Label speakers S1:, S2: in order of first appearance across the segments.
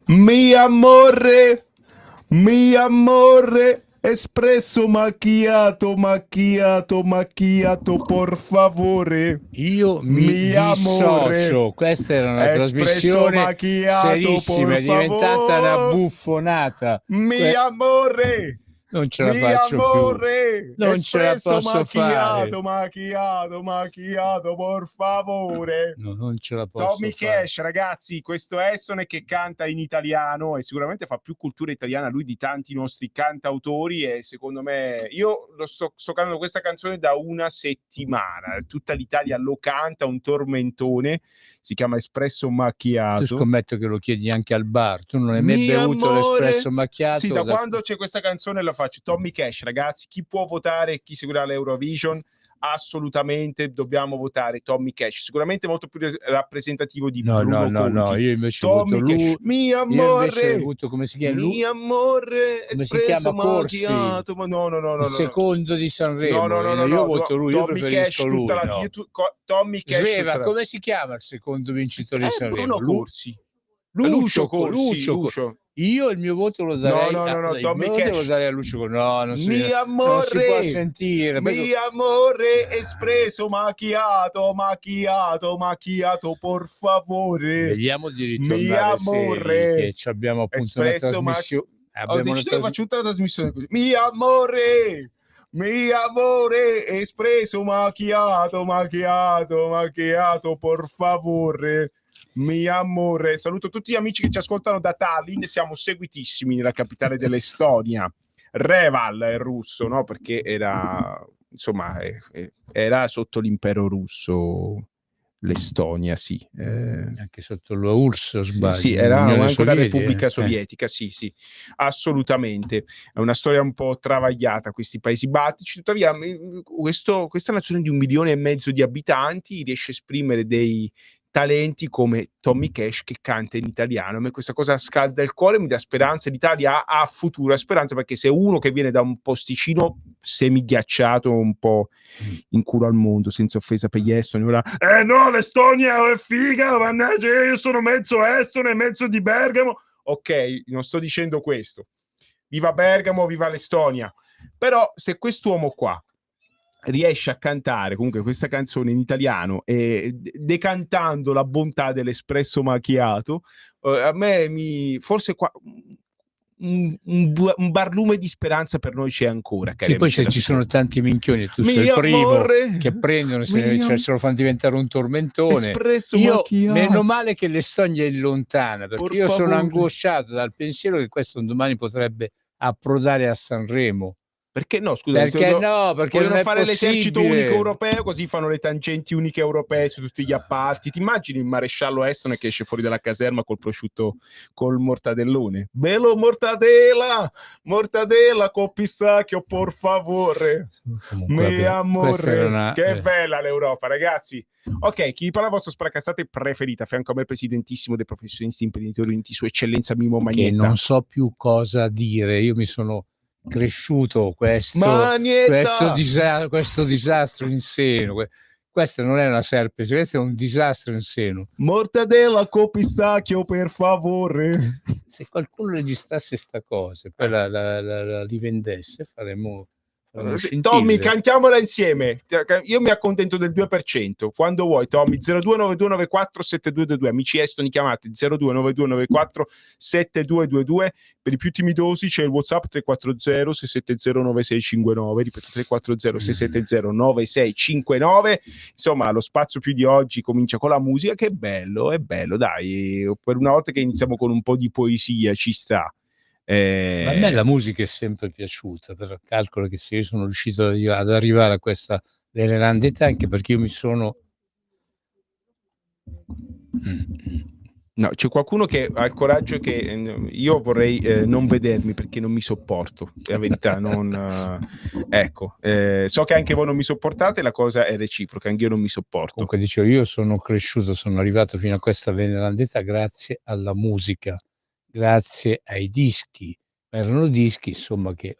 S1: mi amore, espresso macchiato, macchiato, macchiato, por favore.
S2: Io mi
S1: Mi amore,
S2: dissocio. Questa era una
S1: espresso
S2: trasmissione
S1: macchiato,
S2: serissima,
S1: por
S2: è diventata una
S1: favore.
S2: buffonata.
S1: Mi amore,
S2: Non ce la
S1: mi
S2: faccio più.
S1: amore,
S2: Non ce la
S1: espresso
S2: posso fare.
S1: macchiato, macchiato, macchiato, por favore.
S2: No, non ce la posso
S1: Tommy
S2: fare.
S1: Cash, ragazzi, questo Essone che canta in italiano e sicuramente fa più cultura italiana lui di tanti nostri cantautori e secondo me io sto cantando questa canzone da una settimana, tutta l'Italia lo canta, un tormentone, si chiama Espresso
S2: Tu
S1: Macchiato.
S2: scommetto che lo chiedi anche al bar. Tu non hai mai
S1: Mi
S2: bevuto
S1: amore.
S2: l'espresso macchiato?
S1: Sì, da quando c'è questa canzone la faccio. Tommy Cash, ragazzi, chi può votare, chi seguirà l'Eurovision? Assolutamente dobbiamo votare Tommy Cash, sicuramente molto più rappresentativo di
S2: No,
S1: Bruno Conti.
S2: io invece ho avuto
S1: Tommy Cash,
S2: lui.
S1: mi
S2: Io invece ho
S1: amore,
S2: avuto, come si chiama?
S1: mi amore,
S2: Come si
S1: espresso
S2: chiama? Corsi,
S1: macchiato, ma no,
S2: il secondo di Sanremo. Io voto lui, io
S1: Tommy
S2: preferisco
S1: Cash tutta
S2: lui.
S1: la
S2: No.
S1: Tommy Cash
S2: Sveva,
S1: tutta la...
S2: come si chiama il secondo vincitore di Sanremo?
S1: Bruno Corsi.
S2: Lucio,
S1: Lucio.
S2: Io il mio voto lo darei
S1: No,
S2: il
S1: Tommy
S2: mio voto lo
S1: Cash.
S2: darei a Lucio. No, non
S1: Mi
S2: si può
S1: amore,
S2: sentire.
S1: mi amore, espresso macchiato, macchiato, macchiato, por favore.
S2: Vediamo di
S1: Mi
S2: ritornare seri,
S1: amore,
S2: che abbiamo appunto una
S1: espresso
S2: trasmissione.
S1: Ho deciso che faccio tutta la trasmissione così. Mi amore, espresso macchiato, macchiato, macchiato, por favore. Mi amore, saluto tutti gli amici che ci ascoltano da Tallinn, siamo seguitissimi nella capitale dell'Estonia. Reval è russo, no? Perché era, insomma, era sotto l'impero russo l'Estonia, sì.
S2: Anche sotto l'URSS, sbaglio.
S1: Sì, era anche una repubblica sovietica, sì, assolutamente. È una storia un po' travagliata, questi paesi baltici, tuttavia questa nazione di 1,5 milioni di abitanti riesce a esprimere dei talenti come Tommy Cash che canta in italiano. A me questa cosa scalda il cuore, mi dà speranza. L'Italia ha futura speranza, perché se uno che viene da un posticino semighiacciato, un po' in culo al mondo, senza offesa per gli estoni, ora no, l'Estonia è figa, mannaggia, io sono mezzo estone, mezzo di Bergamo. Ok, non sto dicendo questo. Viva Bergamo, viva l'Estonia. Però se quest'uomo qua riesce a cantare comunque questa canzone in italiano e decantando la bontà dell'espresso macchiato, a me forse qua un barlume di speranza per noi c'è ancora.
S2: Sì, poi ci sono tanti minchioni, tu sei il primo che prendono, se lo fanno diventare un tormentone. Io meno male che l'Estonia è lontana, perché io sono angosciato dal pensiero che questo un domani potrebbe approdare a Sanremo.
S1: Perché no, scusa,
S2: perché no? Perché
S1: vogliono
S2: non è
S1: fare
S2: possibile.
S1: l'esercito unico europeo, così fanno le tangenti uniche europee su tutti gli appalti. Ti immagini il maresciallo Estone che esce fuori dalla caserma col prosciutto, col mortadellone? Bello mortadella con pistacchio, por favore. Mi amore. Che bella l'Europa, ragazzi. Ok, chi parla la vostra spracazzate preferita, a fianco a me presidentissimo dei professionisti imprenditori uniti, sua eccellenza Mimo Magnetta.
S2: Che non so più cosa dire, io mi sono cresciuto questo disastro in seno. Questa non è una serpe, questo è un disastro in seno.
S1: Mortadella con pistacchio, per favore.
S2: Se qualcuno registrasse sta cosa, poi la rivendesse, faremmo
S1: Tommy, cantiamola insieme. Io mi accontento del 2%. Quando vuoi, Tommy. 0292947222. Amici estoni, chiamate 0292947222. Per i più timidosi c'è il WhatsApp 340 670 9659. Ripeto, 340 670 9659. Insomma, lo spazio più di oggi comincia con la musica, che è bello, dai. Per una volta che iniziamo con un po' di poesia, ci sta.
S2: Ma a me la musica è sempre piaciuta, però calcolo che se io sono riuscito ad arrivare a questa veneranda età, anche perché io mi sono
S1: no, c'è qualcuno che ha il coraggio che io vorrei non vedermi, perché non mi sopporto, la verità. Ecco, so che anche voi non mi sopportate, la cosa è reciproca, anche io non mi sopporto.
S2: Comunque dicevo, io sono cresciuto, sono arrivato fino a questa veneranda età grazie alla musica, grazie ai dischi. Erano dischi, insomma, che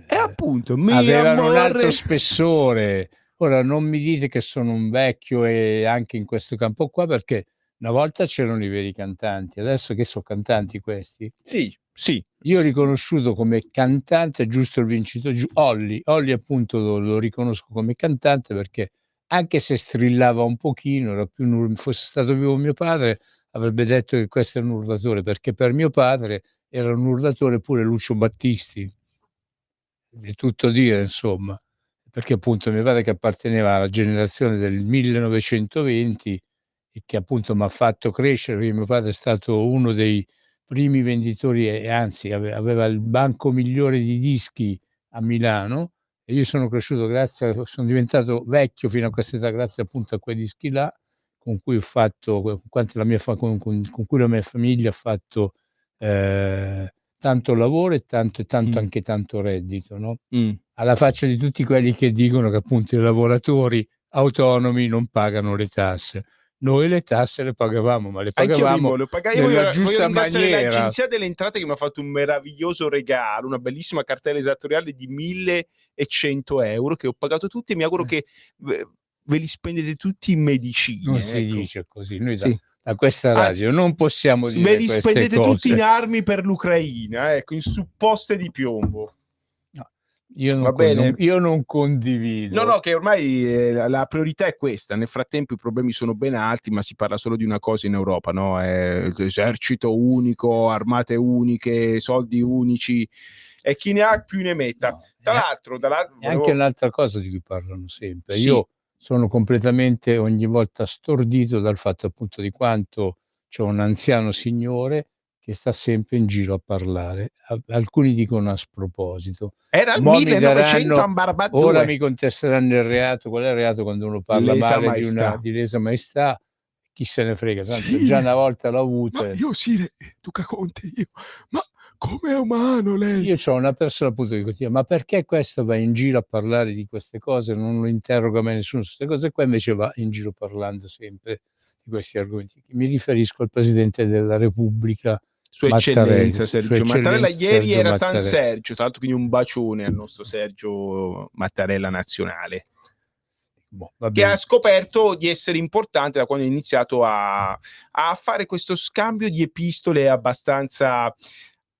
S1: appunto
S2: avevano un altro spessore. Ora non mi dite che sono un vecchio e anche in questo campo qua, perché Una volta c'erano i veri cantanti, adesso che sono cantanti questi?
S1: Sì, sì.
S2: Io ho riconosciuto come cantante, giusto il vincitore, Olli appunto lo riconosco come cantante perché anche se strillava un pochino, era più fosse stato vivo mio padre avrebbe detto che questo è un urlatore, perché per mio padre era un urlatore pure Lucio Battisti. Di tutto dire insomma, perché appunto mio padre che apparteneva alla generazione del 1920 e che appunto m'ha fatto crescere, perché mio padre è stato uno dei primi venditori e anzi aveva il banco migliore di dischi a Milano e io sono cresciuto sono diventato vecchio fino a quest'età grazie appunto a quei dischi là, con cui ho fatto con cui la mia famiglia ha fatto, tanto lavoro e tanto anche tanto reddito, no, alla faccia di tutti quelli che dicono che appunto i lavoratori autonomi non pagano le tasse. Noi le tasse le pagavamo, ma le pagavamo nella giusta
S1: ringraziare
S2: maniera.
S1: l'Agenzia delle Entrate che mi ha fatto un meraviglioso regalo, una bellissima cartella esattoriale di 1.100 euro che ho pagato tutti e mi auguro che ve li spendete tutti in medicine.
S2: Non si dice così, noi da questa radio non possiamo dire
S1: ve li
S2: queste
S1: spendete
S2: cose.
S1: tutti in armi per l'Ucraina, ecco, in supposte di piombo.
S2: No, io non condivido.
S1: No, che ormai la priorità è questa. Nel frattempo i problemi sono ben altri, ma si parla solo di una cosa in Europa, no? Esercito unico, armate uniche, soldi unici e chi ne ha più ne metta. No, tra l'altro,
S2: è anche un'altra cosa di cui parlano sempre. Sì. Io sono completamente ogni volta stordito dal fatto appunto di quanto c'è un anziano signore che sta sempre in giro a parlare. Alcuni dicono a sproposito.
S1: Era il 1900
S2: ora mi contesteranno il reato. Qual è il reato quando uno parla male di lesa maestà? Chi se ne frega, tanto già una volta l'ho avuto.
S1: Ma io Sire, Duca Conte, ma come è umano lei?
S2: Io c'ho una persona appunto che dice, ma perché questo va in giro a parlare di queste cose, non lo interroga mai nessuno su queste cose qua, invece va in giro parlando sempre di questi argomenti. Mi riferisco al Presidente della Repubblica,
S1: Sua Eccellenza Sergio Mattarella. Ieri era San Sergio, tra l'altro, quindi un bacione al nostro Sergio Mattarella nazionale. Che ha scoperto di essere importante da quando ha iniziato a fare questo scambio di epistole abbastanza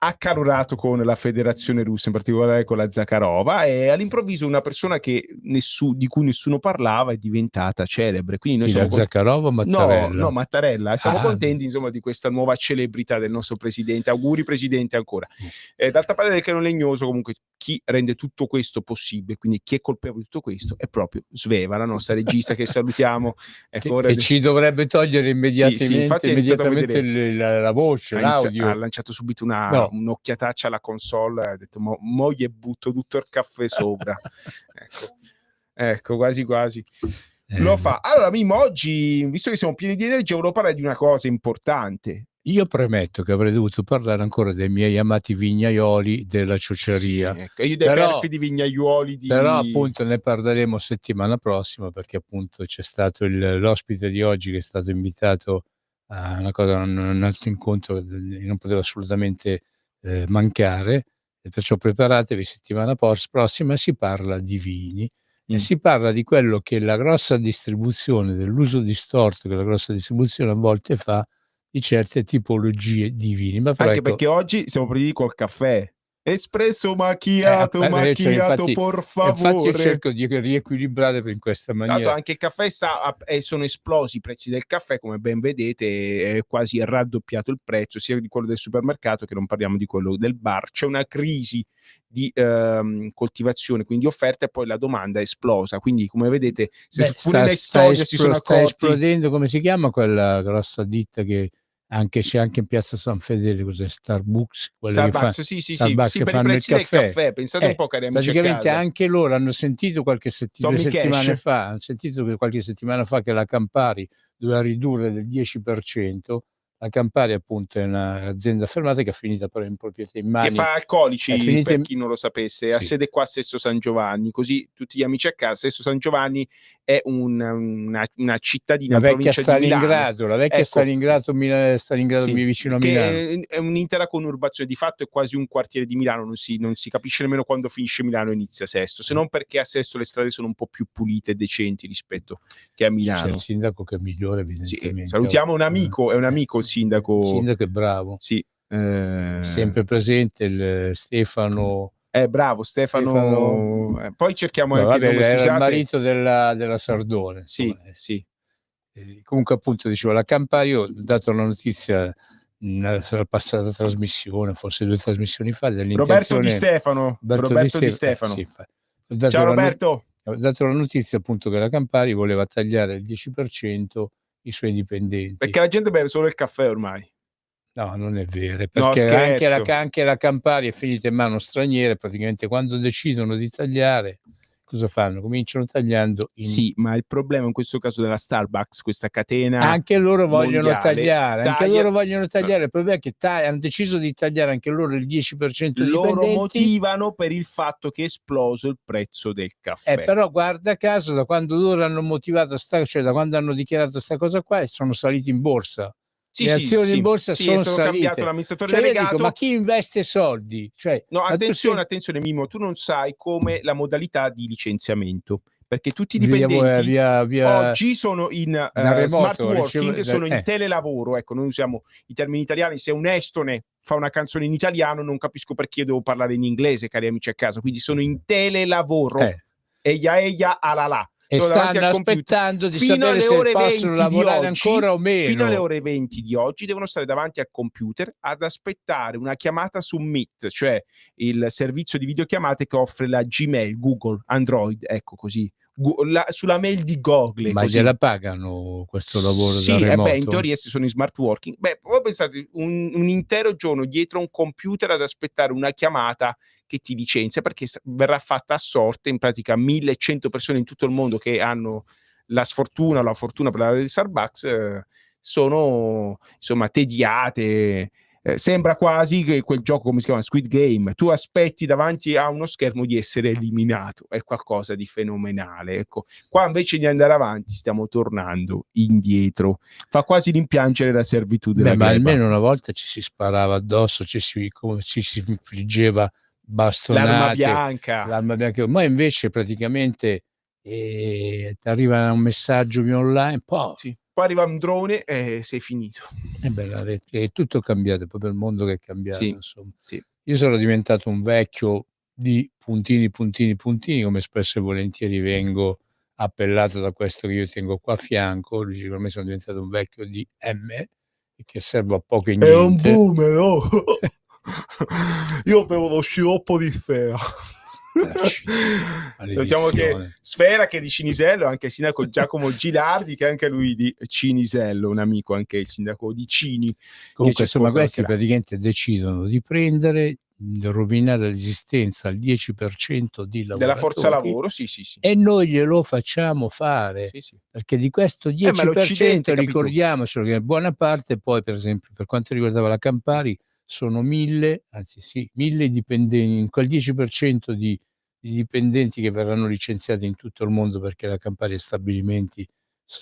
S1: accalorato con la Federazione Russa, in particolare con la Zakharova, e all'improvviso una persona di cui nessuno parlava è diventata celebre. Quindi noi siamo
S2: Zakharova o Mattarella?
S1: No, Mattarella. Siamo contenti insomma di questa nuova celebrità del nostro presidente. Auguri presidente ancora. D'altra parte del canone legnoso, comunque chi rende tutto questo possibile, quindi chi è colpevole di tutto questo è proprio Sveva, la nostra regista che salutiamo.
S2: Che ci dovrebbe togliere immediatamente la voce, l'audio.
S1: Ha lanciato subito un'occhiataccia alla console, ha detto mo gli butto tutto il caffè sopra. ecco, quasi quasi. Lo fa. Allora Mimmo, oggi, visto che siamo pieni di energia, volevo parlare di una cosa importante.
S2: Io premetto che avrei dovuto parlare ancora dei miei amati vignaioli della ciociaria.
S1: Sì, ecco. Io dei perfidi vignaioli
S2: Però appunto ne parleremo settimana prossima, perché appunto c'è stato l'ospite di oggi che è stato invitato a un altro incontro che non poteva assolutamente mancare, e perciò preparatevi, settimana prossima si parla di vini e si parla di quello che la grossa distribuzione, dell'uso distorto che la grossa distribuzione a volte fa di certe tipologie di vini. Ma però
S1: anche perché oggi siamo partiti col caffè. Espresso macchiato,
S2: infatti,
S1: por favore.
S2: Infatti io cerco di riequilibrare in questa maniera.
S1: Anche il caffè sono esplosi i prezzi del caffè, come ben vedete, è quasi raddoppiato il prezzo, sia di quello del supermercato che non parliamo di quello del bar. C'è una crisi di coltivazione, quindi offerta, e poi la domanda è esplosa. Quindi, come vedete, se pure in Estonia si sono accorti...
S2: Sta esplodendo, come si chiama quella grossa ditta che c'è anche in piazza San Fedele, cos'è? Starbucks,
S1: Starbucks, sì, per i prezzi del caffè. Pensate un po', cari amici,
S2: praticamente anche loro hanno sentito qualche settimana fa che la Campari doveva ridurre del 10%. La Campari appunto è un'azienda fermata che è finita però in proprietà in mani.
S1: Che fa alcolici, per chi non lo sapesse, ha sede qua a Sesto San Giovanni, così tutti gli amici a casa. Sesto San Giovanni è una cittadina,
S2: la vecchia
S1: provincia di Milano.
S2: La vecchia Stalingrado
S1: Sì,
S2: vicino a Milano.
S1: È un'intera conurbazione, di fatto è quasi un quartiere di Milano, non si capisce nemmeno quando finisce Milano e inizia Sesto, se non perché a Sesto le strade sono un po' più pulite e decenti rispetto che a Milano.
S2: C'è il sindaco che è migliore, evidentemente.
S1: Sì, salutiamo un amico, è un amico il sindaco.
S2: Il sindaco è bravo.
S1: Sì.
S2: Sempre presente il Stefano.
S1: Bravo Stefano. Poi cerchiamo anche il nome,
S2: era il marito della Sardone.
S1: Sì, sì.
S2: Comunque appunto dicevo, la Campari, io ho dato la notizia nella passata trasmissione, forse 2 trasmissioni fa,
S1: Roberto Di Stefano.
S2: Sì,
S1: ciao Roberto.
S2: Ho dato la notizia appunto che la Campari voleva tagliare il 10% i suoi dipendenti.
S1: Perché la gente beve solo il caffè ormai.
S2: No, non è vero, perché anche la Campari è finita in mano straniere, praticamente quando decidono di tagliare, cosa fanno? Cominciano tagliando
S1: Sì, ma il problema in questo caso della Starbucks, questa catena
S2: anche loro vogliono
S1: mondiale,
S2: tagliare, il problema è che hanno deciso di tagliare anche loro il 10% di
S1: loro
S2: dipendenti.
S1: Motivano per il fatto che è esploso il prezzo del caffè.
S2: Però guarda caso, da quando loro hanno motivato da quando hanno dichiarato sta cosa qua, sono saliti in borsa. Le azioni in borsa sono salite.
S1: Cambiato l'amministratore delegato.
S2: Io dico, ma chi investe soldi?
S1: No, attenzione Mimmo, tu non sai come la modalità di licenziamento, perché tutti i dipendenti oggi sono in smart working, sono in telelavoro. Ecco, noi usiamo i termini italiani. Se un estone fa una canzone in italiano, non capisco perché devo parlare in inglese, cari amici a casa. Quindi sono in telelavoro. Eia, alala.
S2: E stanno aspettando di sapere se possono lavorare ancora o meno.
S1: Fino alle ore 20 di oggi devono stare davanti al computer ad aspettare una chiamata su Meet, cioè il servizio di videochiamate che offre la Gmail, Google, Android, ecco così, sulla mail di Google.
S2: Ma
S1: così.
S2: gliela pagano questo lavoro
S1: da
S2: remoto?
S1: In teoria se sono in smart working. Voi pensate un intero giorno dietro un computer ad aspettare una chiamata che ti licenzia, perché verrà fatta a sorte, in pratica 1100 persone in tutto il mondo che hanno la sfortuna o la fortuna per la di Starbucks sono insomma tediate. Sembra quasi che quel gioco, come si chiama, Squid Game, tu aspetti davanti a uno schermo di essere eliminato, è qualcosa di fenomenale. Ecco, qua invece di andare avanti stiamo tornando indietro, fa quasi rimpiangere la servitù della
S2: ma almeno una volta ci si sparava addosso, ci si infliggeva bastonate, l'arma bianca. Ma invece praticamente ti arriva un messaggio via online, poi
S1: arriva un drone e sei finito.
S2: È tutto cambiato, è proprio il mondo che è cambiato. Insomma.
S1: Sì.
S2: Io sono diventato un vecchio di puntini, come spesso e volentieri vengo appellato da questo che io tengo qua a fianco. Per me sono diventato un vecchio di M, che serve a poco e niente.
S1: È un boomer, oh. Io bevo lo sciroppo di Sfera. Diciamo che Sfera, che è di Cinisello, anche il sindaco Giacomo Gilardi, che è anche lui di Cinisello, un amico, anche il sindaco di Cini.
S2: Comunque insomma questi praticamente decidono di rovinare l'esistenza al 10% di lavoratori
S1: della forza lavoro, sì.
S2: E noi glielo facciamo fare, perché di questo 10% ricordiamocelo che buona parte poi, per esempio, per quanto riguardava la Campari, sono 1000 dipendenti, in quel 10% di dipendenti che verranno licenziati in tutto il mondo, perché la Campari ha stabilimenti,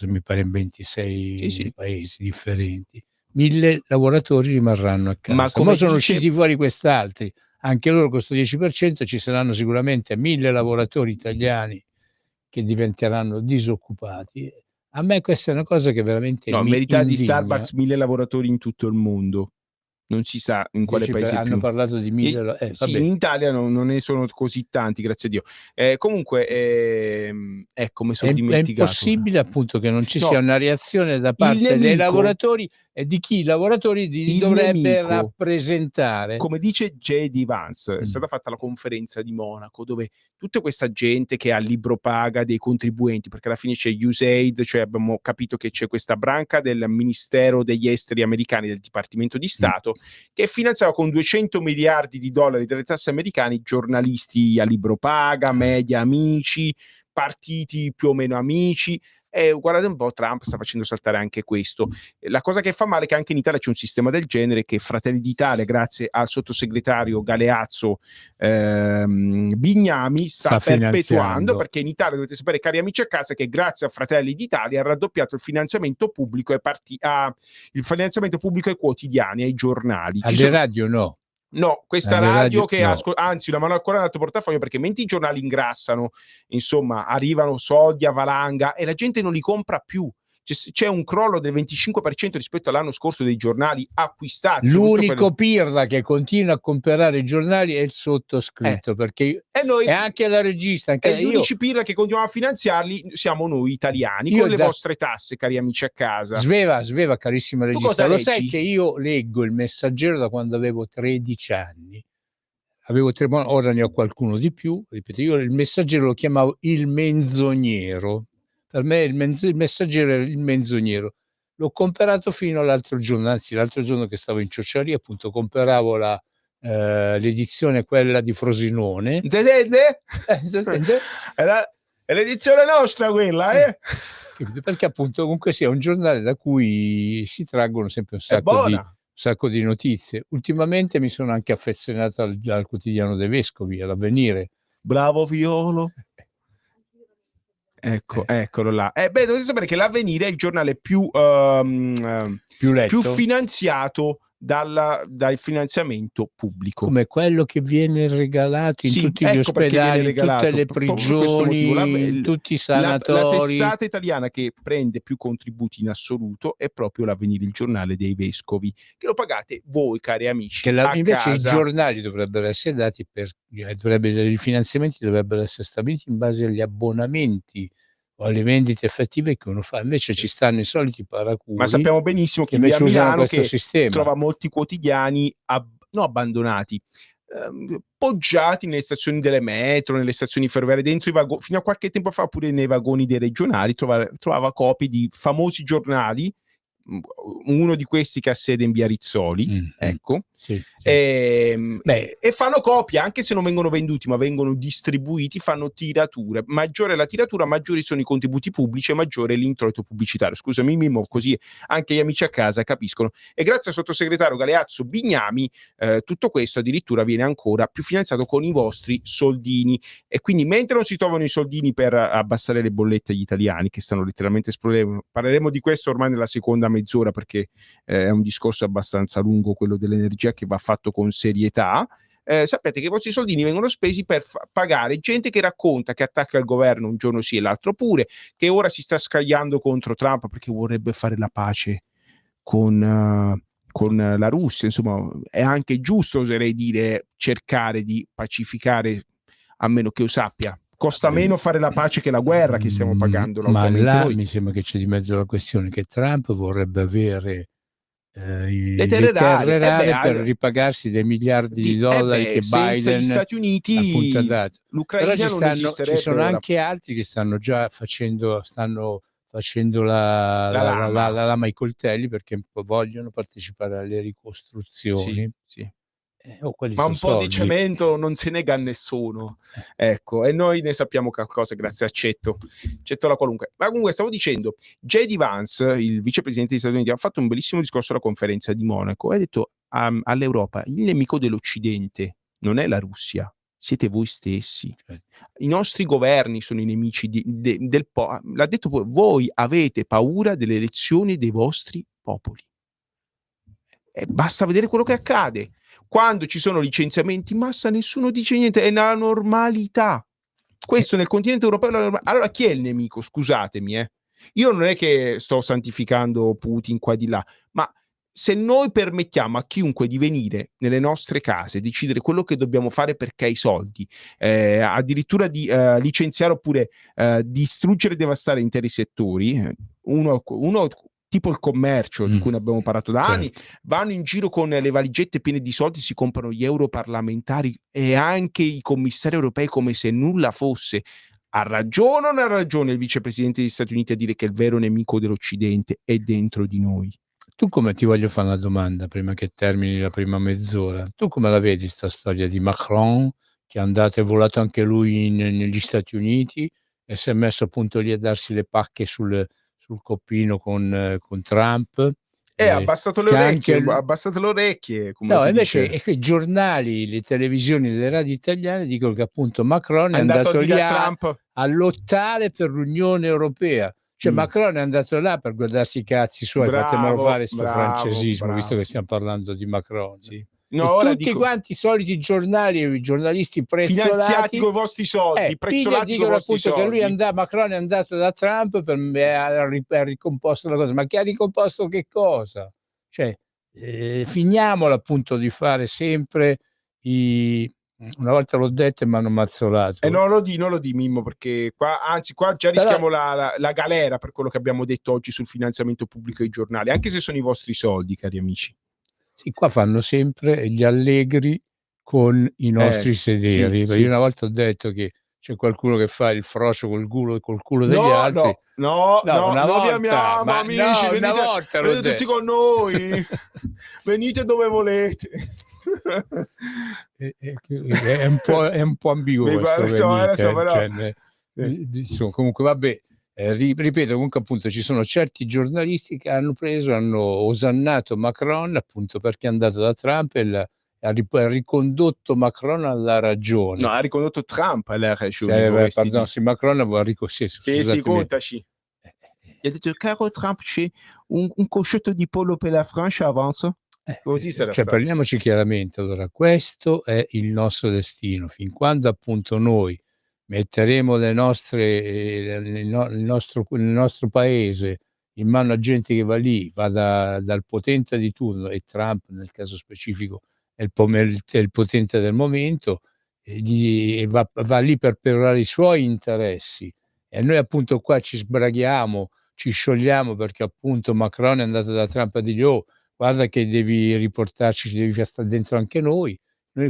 S2: mi pare in 26 paesi differenti. 1000 lavoratori rimarranno a casa. Ma come sono usciti fuori quest'altri, anche loro con questo 10% ci saranno sicuramente 1000 lavoratori italiani che diventeranno disoccupati. A me questa è una cosa che veramente mi
S1: verità
S2: indigna.
S1: Di Starbucks 1000 lavoratori in tutto il mondo. Non si sa in quale paese
S2: hanno
S1: più.
S2: Parlato di 1000.
S1: Sì, in Italia non ne sono così tanti, grazie a Dio. Comunque, ecco, mi sono dimenticato.
S2: È impossibile appunto che non ci sia una reazione da parte dei lavoratori e di chi i lavoratori dovrebbe rappresentare.
S1: Come dice J.D. Vance, è stata fatta la conferenza di Monaco, dove tutta questa gente che ha libro paga dei contribuenti, perché alla fine c'è USAID, cioè abbiamo capito che c'è questa branca del Ministero degli Esteri americani, del Dipartimento di Stato, che finanziava con $200 miliardi delle tasse americane giornalisti a libro paga, media amici, partiti più o meno amici, E guardate un po', Trump sta facendo saltare anche questo. La cosa che fa male è che anche in Italia c'è un sistema del genere che Fratelli d'Italia, grazie al sottosegretario Galeazzo Bignami, sta perpetuando, perché in Italia dovete sapere, cari amici a casa, che grazie a Fratelli d'Italia ha raddoppiato il finanziamento pubblico ai quotidiani, ai giornali.
S2: Alle radio no.
S1: No, questa radio che anzi, una mano al cuore nell'altro portafoglio, perché mentre i giornali ingrassano, insomma, arrivano soldi a valanga e la gente non li compra più. C'è un crollo del 25% rispetto all'anno scorso dei giornali acquistati.
S2: L'unico pirla che continua a comprare i giornali è il sottoscritto, perché è anche la regista. Anche
S1: gli unici pirla che continuiamo a finanziarli siamo noi italiani, con le vostre tasse, cari amici a casa.
S2: Sveva, carissima regista, lo sai che io leggo il Messaggero da quando avevo 13 anni. Ora ne ho qualcuno di più, ripeto, io il Messaggero lo chiamavo il menzognero. Per me il Messaggero era il menzognero. L'ho comprato fino all'altro giorno, anzi l'altro giorno che stavo in ciociaria, appunto, compravo l'edizione quella di Frosinone.
S1: È l'edizione nostra quella,
S2: perché appunto comunque sia un giornale da cui si traggono sempre un sacco di notizie. Ultimamente mi sono anche affezionato al quotidiano dei Vescovi, all'Avvenire.
S1: Bravo Violo. Eccolo là. Dovete sapere che l'Avvenire è il giornale più finanziato dal finanziamento pubblico,
S2: come quello che viene regalato in tutti gli ospedali, in tutte le prigioni, in tutti i sanatori.
S1: La testata italiana che prende più contributi in assoluto è proprio l'Avvenire, il giornale dei Vescovi, che lo pagate voi, cari amici.
S2: Invece i giornali dovrebbero essere dati i finanziamenti dovrebbero essere stabiliti in base agli abbonamenti o alle vendite effettive che uno fa. Invece ci stanno i soliti paraculi.
S1: Ma sappiamo benissimo che invece usano questo sistema. Trova molti quotidiani abbandonati, poggiati nelle stazioni delle metro, nelle stazioni ferroviarie, dentro i vagoni. Fino a qualche tempo fa pure nei vagoni dei regionali trovava copie di famosi giornali, uno di questi che ha sede in via Rizzoli, ecco,
S2: sì.
S1: E fanno copia, anche se non vengono venduti, ma vengono distribuiti, fanno tirature. Maggiore la tiratura, maggiori sono i contributi pubblici e maggiore l'introito pubblicitario. Scusami Mimmo, così anche gli amici a casa capiscono. E grazie al sottosegretario Galeazzo Bignami tutto questo addirittura viene ancora più finanziato con i vostri soldini. E quindi mentre non si trovano i soldini per abbassare le bollette agli italiani, che stanno letteralmente esplodendo, parleremo di questo ormai nella seconda mezz'ora, perché è un discorso abbastanza lungo quello dell'energia, che va fatto con serietà. Sapete che i vostri soldini vengono spesi per pagare gente che racconta, che attacca il governo un giorno sì e l'altro pure, che ora si sta scagliando contro Trump perché vorrebbe fare la pace con la Russia. Insomma, è anche giusto, oserei dire, cercare di pacificare, a meno che io sappia. Costa meno fare la pace che la guerra che stiamo pagando.
S2: Ma là noi. Mi sembra che c'è di mezzo la questione che Trump vorrebbe avere le terre rare per ripagarsi dei miliardi di dollari che Biden
S1: gli Stati Uniti
S2: appunto ha dato.
S1: L'Ucraina
S2: ci sono anche altri che stanno già facendo la lama ai coltelli, perché vogliono partecipare alle ricostruzioni.
S1: Sì.
S2: Ma
S1: un po' di cemento non se nega a nessuno, ecco, e noi ne sappiamo qualcosa grazie a Cetto la qualunque. Ma comunque stavo dicendo, J.D. Vance, il vicepresidente degli Stati Uniti, ha fatto un bellissimo discorso alla conferenza di Monaco e ha detto all'Europa: il nemico dell'Occidente non è la Russia, siete voi stessi. I nostri governi sono i nemici del popolo. L'ha detto pure, voi avete paura delle elezioni dei vostri popoli. E basta vedere quello che accade. Quando ci sono licenziamenti in massa, nessuno dice niente, è la normalità. Questo nel continente europeo è la normalità. Allora chi è il nemico? Scusatemi, Io non è che sto santificando Putin qua di là, ma se noi permettiamo a chiunque di venire nelle nostre case, decidere quello che dobbiamo fare perché hai soldi, addirittura di licenziare oppure distruggere e devastare interi settori, uno tipo il commercio di cui ne abbiamo parlato da anni, vanno in giro con le valigette piene di soldi, si comprano gli europarlamentari e anche i commissari europei come se nulla fosse. Ha ragione o non ha ragione il vicepresidente degli Stati Uniti a dire che il vero nemico dell'Occidente è dentro di noi?
S2: Tu come, ti voglio fare una domanda prima che termini la prima mezz'ora, tu come la vedi sta storia di Macron che è andato e volato anche lui negli Stati Uniti si è messo appunto lì a darsi le pacche sul coppino con Trump.
S1: Ha abbassato le orecchie, come
S2: no,
S1: si
S2: invece
S1: dice.
S2: I giornali, le televisioni, le radio italiane dicono che appunto Macron è andato lì a lottare per l'Unione Europea. Cioè Macron è andato là per guardarsi i cazzi suoi, fatemelo fare sto francesismo, visto che stiamo parlando di Macron.
S1: Sì.
S2: No, e tutti quanti i soliti giornalisti prezzolati,
S1: finanziati con i vostri soldi, prezzolati con i vostri soldi,
S2: che Macron è andato da Trump ha ricomposto la cosa. Ma chi ha ricomposto che cosa? Cioè, finiamola appunto di fare sempre una volta l'ho detto e mi hanno mazzolato.
S1: Non lo di Mimmo, perché qua già rischiamo la galera per quello che abbiamo detto oggi sul finanziamento pubblico ai giornali, anche se sono i vostri soldi, cari amici.
S2: Sì, qua fanno sempre gli allegri con i nostri sederi. Io una volta ho detto che c'è qualcuno che fa il frocio col culo degli altri.
S1: No, vi amiamo, amici, venite tutti con noi. Venite dove volete.
S2: È un po' ambiguo insomma, comunque vabbè. Ripeto, comunque appunto ci sono certi giornalisti che hanno osannato Macron appunto perché è andato da Trump e ha ricondotto Macron alla ragione.
S1: No, ha ricondotto Trump alla ragione.
S2: Macron aveva
S1: Sì, contaci. Gli ha detto: caro Trump, c'è un cosciotto di pollo per la Francia, avanza. Così sarà stato.
S2: Parliamoci chiaramente. Allora, questo è il nostro destino. Fin quando appunto noi metteremo il nostro paese in mano a gente che va lì, dal potente di turno, e Trump nel caso specifico è il potente del momento, e va lì per perorare i suoi interessi, e noi appunto qua ci sbraghiamo, ci sciogliamo perché appunto Macron è andato da Trump a dirgli: oh, guarda che devi riportarci, ci devi far stare dentro anche noi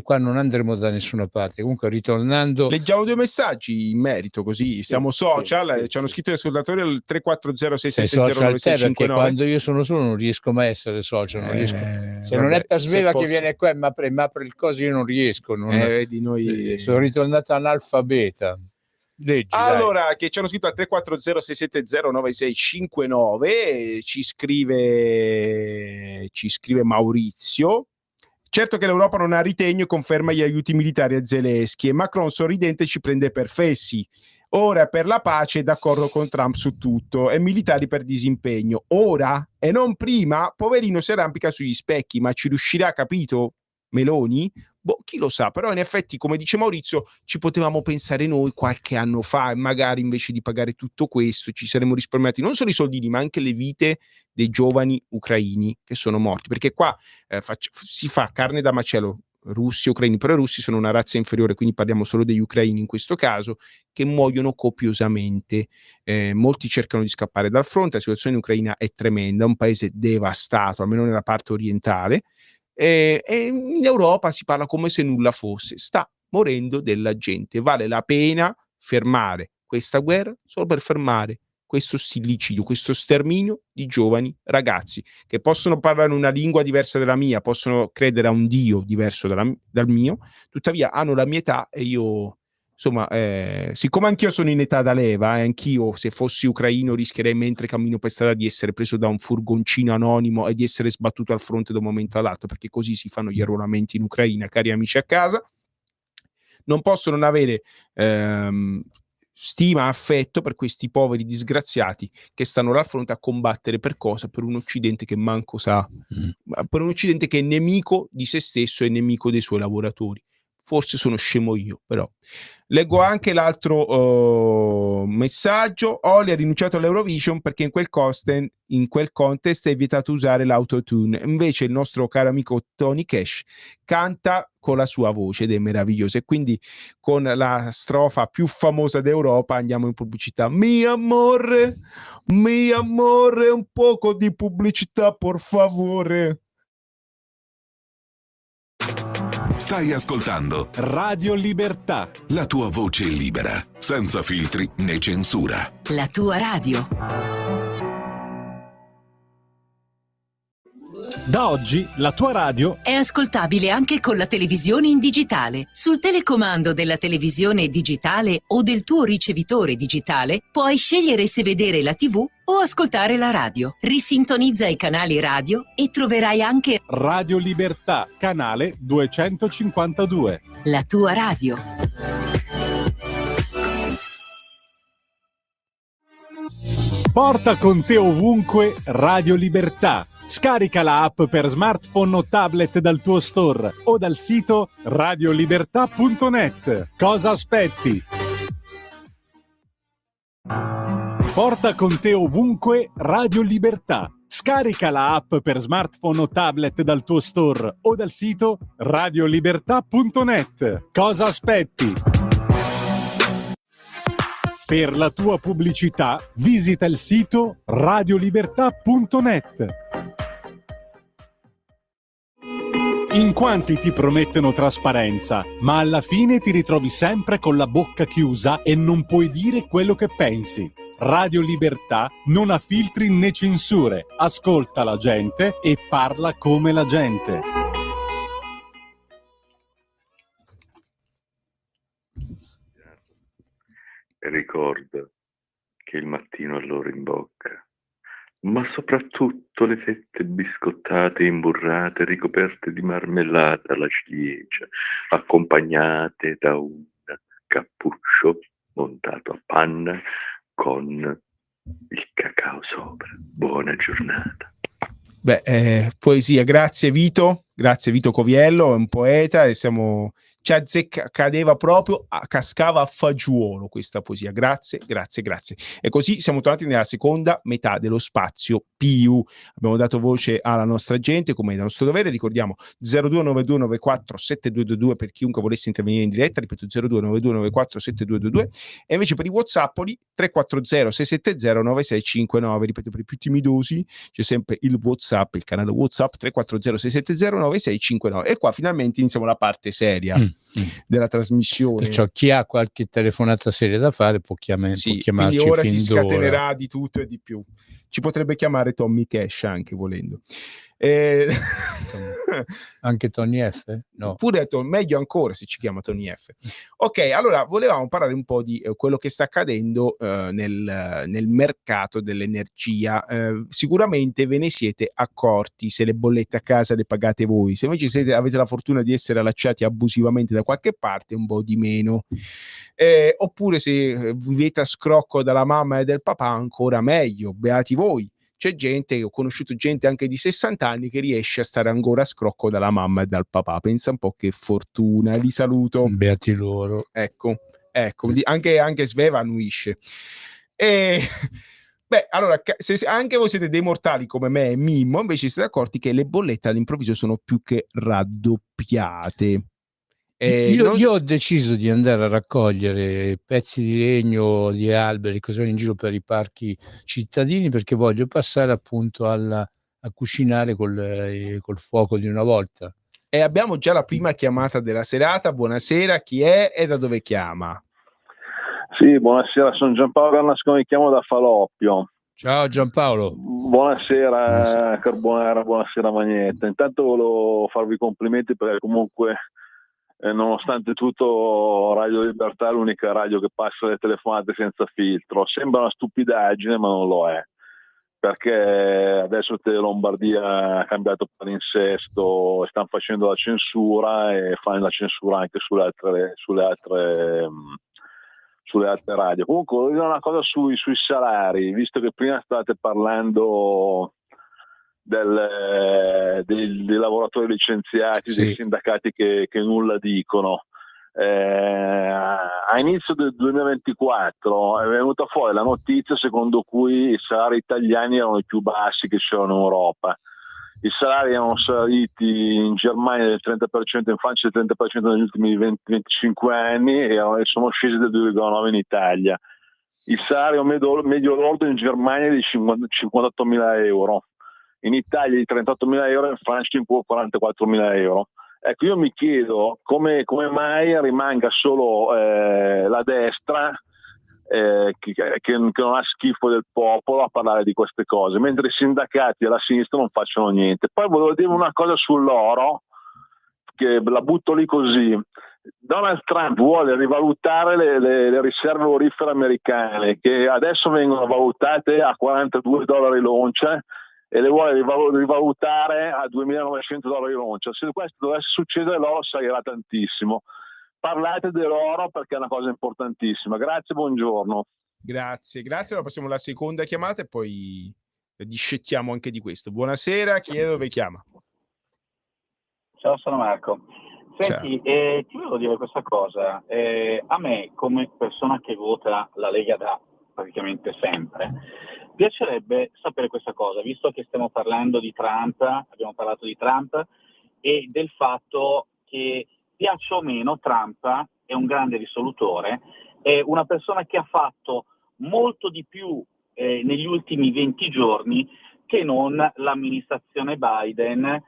S2: qua non andremo da nessuna parte. Comunque, ritornando,
S1: leggiamo 2 messaggi in merito, così siamo social. Ci hanno scritto gli ascoltatori al 340-670-9659.
S2: Perché quando io sono solo non riesco mai a essere social, non riesco. Se non è per Sveva che viene qua e mi apre il coso, io non riesco.
S1: Vedi, noi
S2: sono ritornato analfabeta. Leggi,
S1: allora, dai. Che ci hanno scritto al 340-670-9659, ci scrive Maurizio: certo che l'Europa non ha ritegno e conferma gli aiuti militari a Zelensky, e Macron sorridente ci prende per fessi. Ora per la pace è d'accordo con Trump su tutto, e militari per disimpegno. Ora e non prima, poverino si arrampica sugli specchi, ma ci riuscirà, capito? Meloni? Chi lo sa, però in effetti, come dice Maurizio, ci potevamo pensare noi qualche anno fa, e magari invece di pagare tutto questo ci saremmo risparmiati non solo i soldini, ma anche le vite dei giovani ucraini che sono morti, perché qua si fa carne da macello, russi e ucraini, però i russi sono una razza inferiore, quindi parliamo solo degli ucraini in questo caso, che muoiono copiosamente. Molti cercano di scappare dal fronte, la situazione in Ucraina è tremenda, un paese devastato, almeno nella parte orientale. E in Europa si parla come se nulla fosse, sta morendo della gente, vale la pena fermare questa guerra solo per fermare questo stillicidio, questo sterminio di giovani ragazzi che possono parlare una lingua diversa dalla mia, possono credere a un Dio diverso dal mio, tuttavia hanno la mia età, e io insomma, siccome anch'io sono in età da leva, anch'io se fossi ucraino rischierei, mentre cammino per strada, di essere preso da un furgoncino anonimo e di essere sbattuto al fronte da un momento all'altro, perché così si fanno gli arruolamenti in Ucraina, cari amici a casa. Non posso non avere stima, affetto per questi poveri disgraziati che stanno là al fronte a combattere per cosa? Per un Occidente che manco sa, per un Occidente che è nemico di se stesso e nemico dei suoi lavoratori. Forse sono scemo io, però. Leggo anche l'altro messaggio. Oli ha rinunciato all'Eurovision perché in quel contest è vietato usare l'autotune. Invece il nostro caro amico Tony Cash canta con la sua voce ed è meraviglioso. E quindi con la strofa più famosa d'Europa andiamo in pubblicità. Mi amore, un poco di pubblicità, por favore.
S3: Stai ascoltando
S4: Radio Libertà,
S3: la tua voce libera, senza filtri né censura.
S5: La tua radio.
S4: Da oggi la tua radio
S5: è ascoltabile anche con la televisione in digitale. Sul telecomando della televisione digitale o del tuo ricevitore digitale puoi scegliere se vedere la TV o ascoltare la radio. Risintonizza i canali radio e troverai anche
S4: Radio Libertà, canale 252.
S5: La tua radio.
S4: Porta con te ovunque Radio Libertà. Scarica la app per smartphone o tablet dal tuo store o dal sito radiolibertà.net. Cosa aspetti? Porta con te ovunque Radio Libertà. Scarica la app per smartphone o tablet dal tuo store o dal sito radiolibertà.net. Cosa aspetti? Per la tua pubblicità visita il sito radiolibertà.net. In quanti ti promettono trasparenza, ma alla fine ti ritrovi sempre con la bocca chiusa e non puoi dire quello che pensi. Radio Libertà non ha filtri né censure, ascolta la gente e parla come la gente.
S6: E ricorda che il mattino ha l'oro in bocca, ma soprattutto le fette biscottate, imburrate, ricoperte di marmellata alla ciliegia, accompagnate da un cappuccio montato a panna con il cacao sopra. Buona giornata.
S1: Poesia, grazie Vito Coviello, è un poeta e cadeva proprio, cascava a fagiolo questa poesia, grazie. E così siamo tornati nella seconda metà dello spazio PIU, abbiamo dato voce alla nostra gente come è nostro dovere. Ricordiamo 0292947222 per chiunque volesse intervenire in diretta, ripeto 0292947222, e invece per i whatsappoli 340 670 9659, ripeto per i più timidosi c'è sempre il WhatsApp, il canale WhatsApp 340 670 9659. E qua finalmente iniziamo la parte seria della trasmissione.
S2: Perciò chi ha qualche telefonata seria da fare può chiamarci.
S1: Quindi ora si scatenerà di tutto e di più. Ci potrebbe chiamare Tommy Cash anche volendo.
S2: Anche Tony F? No.
S1: Pure meglio ancora se ci chiama Tony F. Ok, allora volevamo parlare un po' di quello che sta accadendo nel mercato dell'energia. Sicuramente ve ne siete accorti se le bollette a casa le pagate voi, se invece avete la fortuna di essere allacciati abusivamente da qualche parte, un po' di meno. Oppure se vivete a scrocco dalla mamma e del papà, ancora meglio, beati voi. C'è gente, ho conosciuto gente anche di 60 anni che riesce a stare ancora a scrocco dalla mamma e dal papà. Pensa un po' che fortuna, li saluto.
S2: Beati loro.
S1: Ecco, anche Sveva annuisce. Allora, se anche voi siete dei mortali come me e Mimmo, invece siete accorti che le bollette all'improvviso sono più che raddoppiate.
S2: Io ho deciso di andare a raccogliere pezzi di legno, di alberi che sono in giro per i parchi cittadini, perché voglio passare appunto a cucinare col fuoco di una volta.
S1: E abbiamo già la prima chiamata della serata. Buonasera, chi è e da dove chiama?
S7: Sì, buonasera, sono Giampaolo Bernasconi, chiamo da Faloppio.
S2: Ciao Giampaolo.
S7: Buonasera Carbonara, buonasera Magnetta. Intanto volevo farvi complimenti perché comunque nonostante tutto Radio Libertà è l'unica radio che passa le telefonate senza filtro. Sembra una stupidaggine ma non lo è, perché adesso Tele Lombardia ha cambiato palinsesto e stanno facendo la censura e fanno la censura anche sulle altre radio. Comunque voglio dire una cosa sui salari, visto che prima state parlando dei lavoratori licenziati, sì, dei sindacati che nulla dicono. A inizio del 2024 è venuta fuori la notizia secondo cui i salari italiani erano i più bassi che c'erano in Europa. I salari erano saliti in Germania del 30%, in Francia del 30% negli ultimi 20-25 anni e sono scesi del 2,9% in Italia. Il salario medio lordo in Germania è di 58.000 euro, in Italia di 38.000 euro e in Francia di 44.000 euro. Ecco, io mi chiedo come mai rimanga solo la destra che non ha schifo del popolo a parlare di queste cose, mentre i sindacati alla sinistra non facciano niente. Poi volevo dire una cosa sull'oro, che la butto lì così. Donald Trump vuole rivalutare le riserve orifere americane, che adesso vengono valutate a $42 l'oncia, e le vuole rivalutare a $2.900 l'oncia. Se questo dovesse succedere, l'oro salirà tantissimo. Parlate dell'oro perché è una cosa importantissima. Grazie, buongiorno.
S1: Grazie. Allora passiamo alla seconda chiamata e poi discettiamo anche di questo. Buonasera, chi è, dove chiama?
S8: Ciao, sono Marco. Senti, ti volevo dire questa cosa. A me, come persona che vota la Lega da praticamente sempre, piacerebbe sapere questa cosa, visto che stiamo parlando di Trump, abbiamo parlato di Trump e del fatto che, piaccia o meno, Trump è un grande risolutore, è una persona che ha fatto molto di più negli ultimi 20 giorni che non l'amministrazione Biden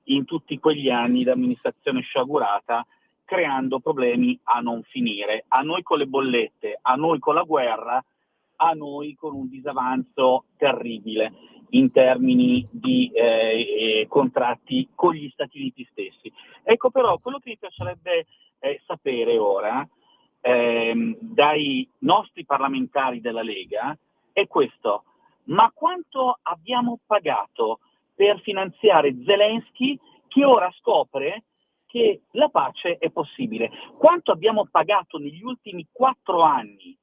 S8: in tutti quegli anni d'amministrazione sciagurata, creando problemi a non finire. A noi con le bollette, a noi con la guerra, a noi con un disavanzo terribile in termini di contratti con gli Stati Uniti stessi. Ecco, però quello che mi piacerebbe sapere ora dai nostri parlamentari della Lega è questo: ma quanto abbiamo pagato per finanziare Zelensky, che ora scopre che la pace è possibile? Quanto abbiamo pagato negli ultimi 4 anni?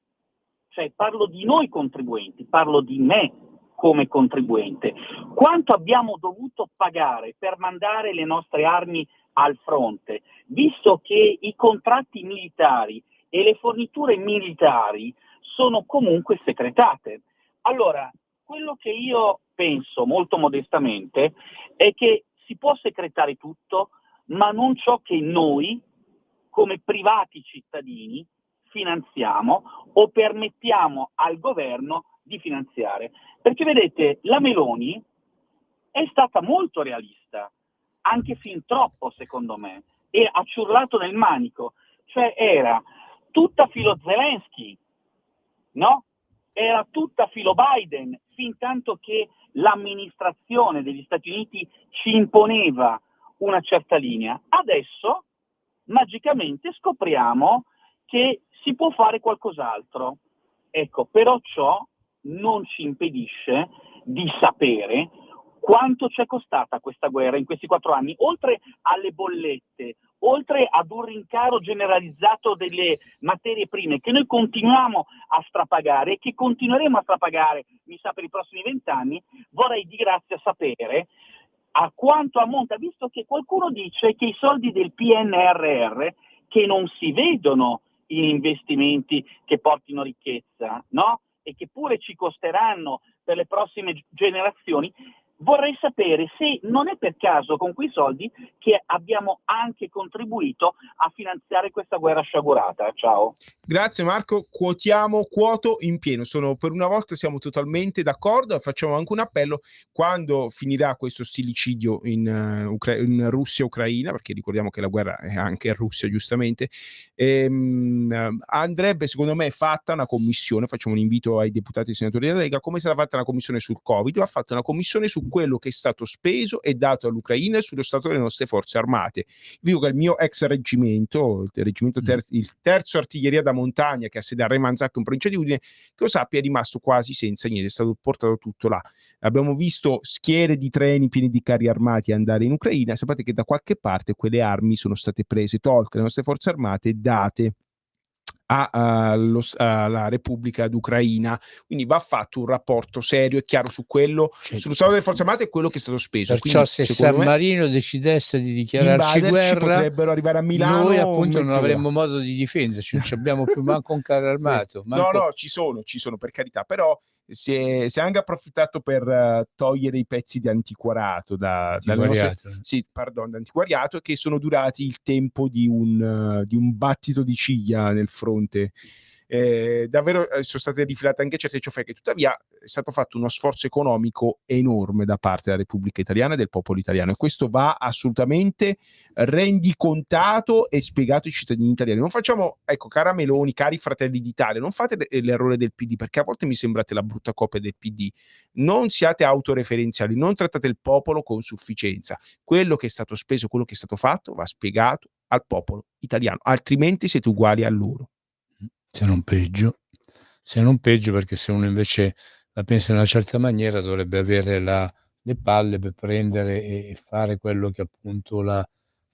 S8: Cioè, parlo di noi contribuenti, parlo di me come contribuente. Quanto abbiamo dovuto pagare per mandare le nostre armi al fronte, visto che i contratti militari e le forniture militari sono comunque segretate? Allora, quello che io penso molto modestamente è che si può secretare tutto, ma non ciò che noi, come privati cittadini, finanziamo o permettiamo al governo di finanziare. Perché vedete, la Meloni è stata molto realista, anche fin troppo secondo me, e ha ciurlato nel manico, cioè era tutta filo Zelensky, no? Era tutta filo Biden, fin tanto che l'amministrazione degli Stati Uniti ci imponeva una certa linea. Adesso, magicamente, scopriamo che si può fare qualcos'altro. Ecco, però ciò non ci impedisce di sapere quanto ci è costata questa guerra in questi 4 anni, oltre alle bollette, oltre ad un rincaro generalizzato delle materie prime che noi continuiamo a strapagare e che continueremo a strapagare, mi sa, per i prossimi 20 anni. Vorrei di grazia sapere a quanto ammonta, visto che qualcuno dice che i soldi del PNRR, che non si vedono in investimenti che portino ricchezza, no? E che pure ci costeranno per le prossime generazioni, vorrei sapere se non è per caso con quei soldi che abbiamo anche contribuito a finanziare questa guerra sciagurata. Ciao.
S1: Grazie Marco, quoto in pieno. Per una volta siamo totalmente d'accordo. Facciamo anche un appello: quando finirà questo stillicidio in Russia e Ucraina, perché ricordiamo che la guerra è anche in Russia, giustamente, andrebbe secondo me fatta una commissione. Facciamo un invito ai deputati e senatori della Lega: come è stata fatta una commissione sul Covid, va fatta una commissione su quello che è stato speso e dato all'Ucraina e sullo stato delle nostre forze armate. Dico che il mio ex reggimento, il terzo artiglieria da montagna, che ha sede a Remanzacco in provincia di Udine, che lo sappia, è rimasto quasi senza niente, è stato portato tutto là. Abbiamo visto schiere di treni pieni di carri armati andare in Ucraina. Sapete che da qualche parte quelle armi sono state prese, tolte le nostre forze armate e date alla Repubblica d'Ucraina. Quindi va fatto un rapporto serio e chiaro su quello, sullo stato delle forze armate e quello che è stato speso.
S2: Perciò
S1: quindi,
S2: se San Marino decidesse di dichiararci guerra,
S1: potrebbero arrivare a Milano,
S2: noi appunto non avremmo modo di difenderci, non abbiamo più manco un carro armato.
S1: Sì. No, ci sono per carità, però si è anche approfittato per togliere i pezzi di antiquariato d'antiquariato, che sono durati il tempo di un battito di ciglia nel fronte. Davvero sono state rifilate anche certe ciofeche. Tuttavia stato fatto uno sforzo economico enorme da parte della Repubblica Italiana e del popolo italiano, e questo va assolutamente rendicontato e spiegato ai cittadini italiani. Non facciamo, ecco, cara Meloni, cari Fratelli d'Italia, non fate l'errore del PD, perché a volte mi sembrate la brutta copia del PD. Non siate autoreferenziali, non trattate il popolo con sufficienza. Quello che è stato speso, quello che è stato fatto va spiegato al popolo italiano, altrimenti siete uguali a loro.
S2: Se non peggio, perché se uno invece la pensa in una certa maniera dovrebbe avere le palle per prendere e fare quello che appunto l'ha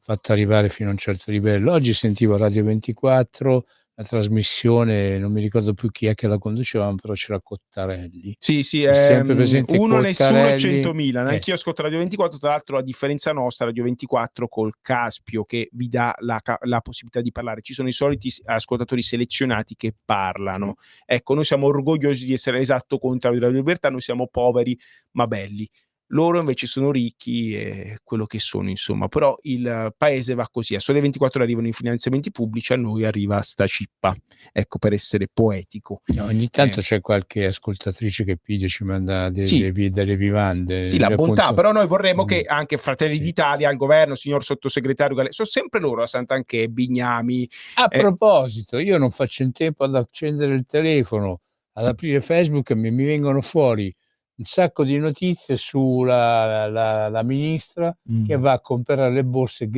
S2: fatto arrivare fino a un certo livello. Oggi sentivo Radio 24, la trasmissione, non mi ricordo più chi è che la conduceva, però c'era Cottarelli.
S1: Sì,
S2: sempre presente
S1: uno
S2: Cottarelli.
S1: Nessuno 100.000. Anch'io ascolto Radio 24, tra l'altro a differenza nostra, Radio 24 col Caspio che vi dà la possibilità di parlare. Ci sono i soliti ascoltatori selezionati che parlano. Ecco, noi siamo orgogliosi di essere l'esatto contrario di Radio Libertà, noi siamo poveri ma belli. Loro invece sono ricchi e quello che sono, insomma. Però il paese va così: a Sole 24 arrivano i finanziamenti pubblici, a noi arriva sta cippa, ecco, per essere poetico.
S2: Ogni tanto c'è qualche ascoltatrice che piglia, ci manda delle vivande.
S1: Sì, la bontà, appunto. Però noi vorremmo che anche Fratelli d'Italia, al governo, signor sottosegretario, sono sempre loro, a Santanchè, Bignami.
S2: A proposito, io non faccio in tempo ad accendere il telefono, ad aprire Facebook, e mi vengono fuori un sacco di notizie sulla la ministra che va a comprare le borse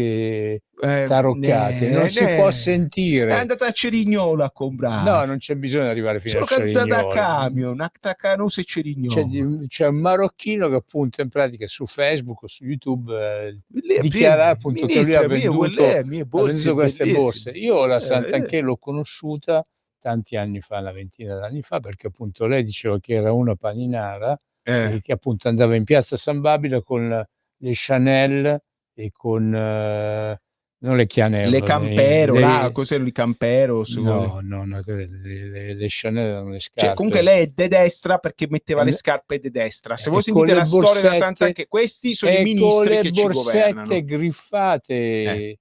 S2: taroccate. Non si può sentire.
S1: È andata a Cerignola a comprare.
S2: No, non c'è bisogno di arrivare fino a Cerignola.
S1: Sono da camion, a Canosa e Cerignola.
S2: C'è un marocchino che appunto in pratica su Facebook o su YouTube dichiara appunto che lui ha venduto queste borse. Io la Santanchè l'ho conosciuta tanti anni fa, una ventina d'anni fa, perché appunto lei diceva che era una paninara che appunto andava in piazza San Babila con le Chanel e con non le Chianello,
S1: le Campero, cos'erano i Campero?
S2: No, le Chanel erano le scarpe.
S1: Cioè, comunque lei è de destra perché metteva le scarpe de destra. Se voi sentite la storia della Santanchè, questi sono i ministri che ci governano.
S2: Borsette griffate.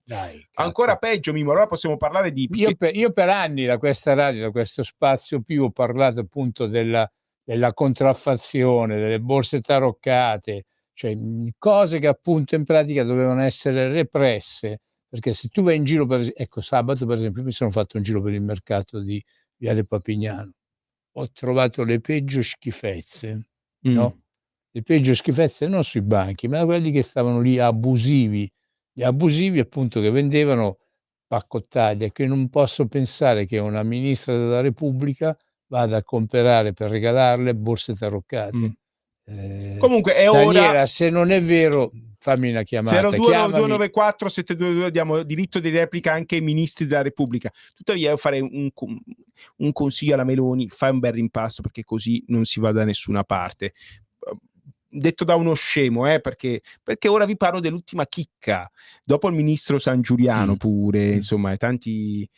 S2: Dai,
S1: ancora peggio, Mimo. Allora possiamo parlare di
S2: io per anni da questa radio, da questo spazio più, ho parlato appunto della contraffazione, delle borse taroccate, cioè cose che appunto in pratica dovevano essere represse, perché se tu vai in giro sabato per esempio mi sono fatto un giro per il mercato di Viale Papignano, ho trovato le peggio schifezze, no? Le peggio schifezze non sui banchi, ma quelli che stavano lì abusivi. Gli abusivi appunto che vendevano paccottaglie, che non posso pensare che una ministra della Repubblica vada a comprare per regalarle borse taroccate.
S1: Comunque è
S2: Daniela,
S1: ora,
S2: se non è vero, fammi una chiamata.
S1: 029294 722, diamo diritto di replica anche ai ministri della Repubblica. Tuttavia io farei un consiglio alla Meloni: fai un bel rimpasto, perché così non si va da nessuna parte. Detto da uno scemo, perché ora vi parlo dell'ultima chicca. Dopo il ministro Sangiuliano pure, insomma, tanti,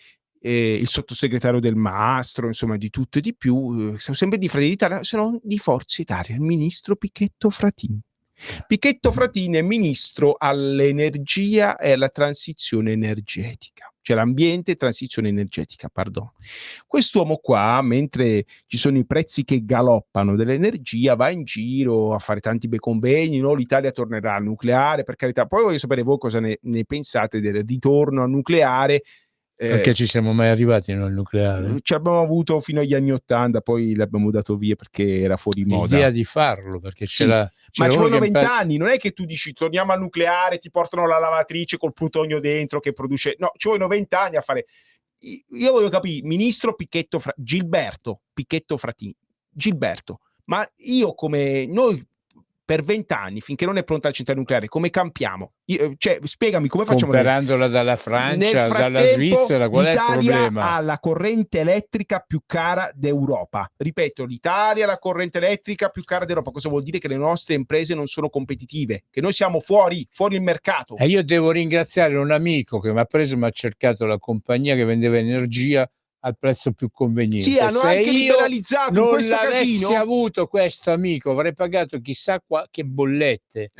S1: il sottosegretario Del Mastro, insomma, di tutto e di più, sono sempre di Fratelli d'Italia, se non di Forza Italia, il ministro Pichetto Fratin. Pichetto Fratin è ministro all'energia e alla transizione energetica, cioè l'ambiente e transizione energetica, perdono. Quest'uomo qua, mentre ci sono i prezzi che galoppano dell'energia, va in giro a fare tanti bei convegni, no? L'Italia tornerà al nucleare, per carità. Poi voglio sapere voi cosa ne pensate del ritorno al nucleare.
S2: Perché ci siamo mai arrivati nel nucleare?
S1: Ci abbiamo avuto fino agli anni '80, poi l'abbiamo dato via perché era fuori moda.
S2: L'idea di farlo, perché ma
S1: ci vogliono 20 anni, non è che tu dici torniamo al nucleare, ti portano la lavatrice col plutonio dentro che produce, no, ci vogliono 20 anni a fare. Io voglio capire, ministro Gilberto Pichetto Fratin, Gilberto, ma noi per 20 anni, finché non è pronta la centrale nucleare, come campiamo? Cioè, spiegami come facciamo.
S2: Comperandola dalla Francia, dalla Svizzera, qual è il problema?
S1: L'Italia ha la corrente elettrica più cara d'Europa. Ripeto, l'Italia ha la corrente elettrica più cara d'Europa. Cosa vuol dire? Che le nostre imprese non sono competitive, che noi siamo fuori il mercato.
S2: E io devo ringraziare un amico che mi ha preso, mi ha cercato la compagnia che vendeva energia al prezzo più conveniente.
S1: Sì, hanno anche liberalizzato in questo casino.
S2: Non l'avessi avuto questo amico, avrei pagato chissà che bollette.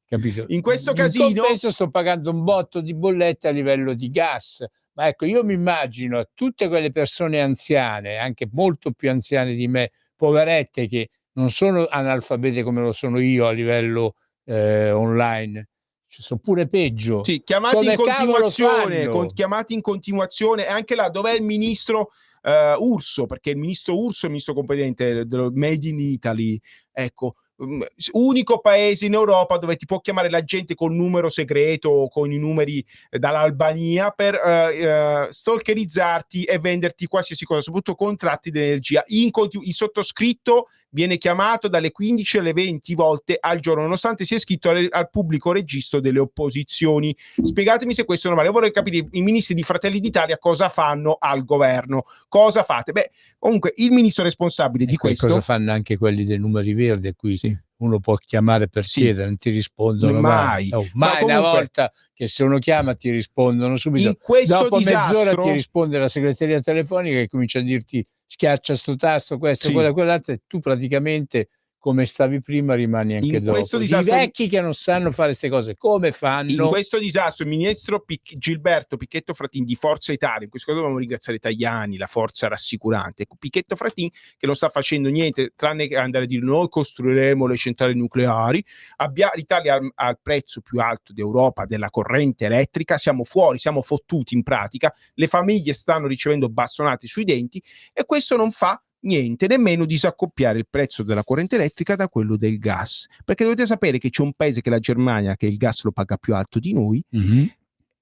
S2: Capito?
S1: In questo casino
S2: in compenso sto pagando un botto di bollette a livello di gas, Ma ecco, io mi immagino tutte quelle persone anziane, anche molto più anziane di me, poverette, che non sono analfabete come lo sono io a livello online, ci sono pure peggio.
S1: Sì, chiamati in continuazione, e anche là dov'è il ministro Urso, perché il ministro Urso è il ministro competente dello Made in Italy, ecco, unico paese in Europa dove ti può chiamare la gente col numero segreto o con i numeri dall'Albania per stalkerizzarti e venderti qualsiasi cosa, soprattutto contratti di energia. Il sottoscritto viene chiamato dalle 15 alle 20 volte al giorno, nonostante sia iscritto al pubblico registro delle opposizioni. Spiegatemi se questo è normale. Io vorrei capire i ministri di Fratelli d'Italia cosa fanno al governo. Cosa fate? Beh, comunque il ministro responsabile di questo...
S2: Cosa fanno anche quelli dei numeri verdi, qui sì. Uno può chiamare per chiedere, non ti rispondono mai. Mai comunque, una volta che se uno chiama ti rispondono subito. Dopo mezz'ora ti risponde la segreteria telefonica e comincia a dirti schiaccia sto tasto, questo, quell'altro, e tu praticamente come stavi prima rimani anche dopo. I vecchi che non sanno fare queste cose come fanno?
S1: In questo disastro il ministro Gilberto Pichetto Fratin di Forza Italia, in questo caso dobbiamo ringraziare i italiani, la forza rassicurante, Pichetto Fratin che non sta facendo niente tranne che andare a dire noi costruiremo le centrali nucleari, l'Italia ha il prezzo più alto d'Europa della corrente elettrica, siamo fuori, siamo fottuti in pratica, le famiglie stanno ricevendo bastonate sui denti e questo non fa niente, nemmeno disaccoppiare il prezzo della corrente elettrica da quello del gas, perché dovete sapere che c'è un paese, che è la Germania, che il gas lo paga più alto di noi,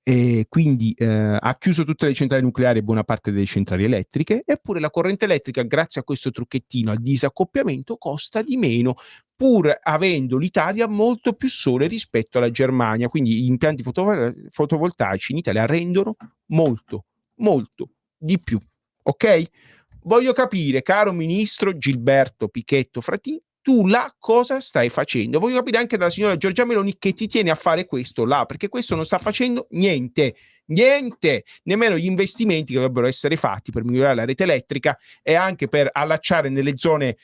S1: e quindi ha chiuso tutte le centrali nucleari e buona parte delle centrali elettriche, eppure la corrente elettrica, grazie a questo trucchettino, al disaccoppiamento, costa di meno, pur avendo l'Italia molto più sole rispetto alla Germania. Quindi gli impianti fotovoltaici in Italia rendono molto di più, ok? Voglio capire, caro ministro Gilberto Pichetto Fratin, tu là cosa stai facendo? Voglio capire anche dalla signora Giorgia Meloni che ti tiene a fare questo là, perché questo non sta facendo niente, nemmeno gli investimenti che dovrebbero essere fatti per migliorare la rete elettrica e anche per allacciare nelle zone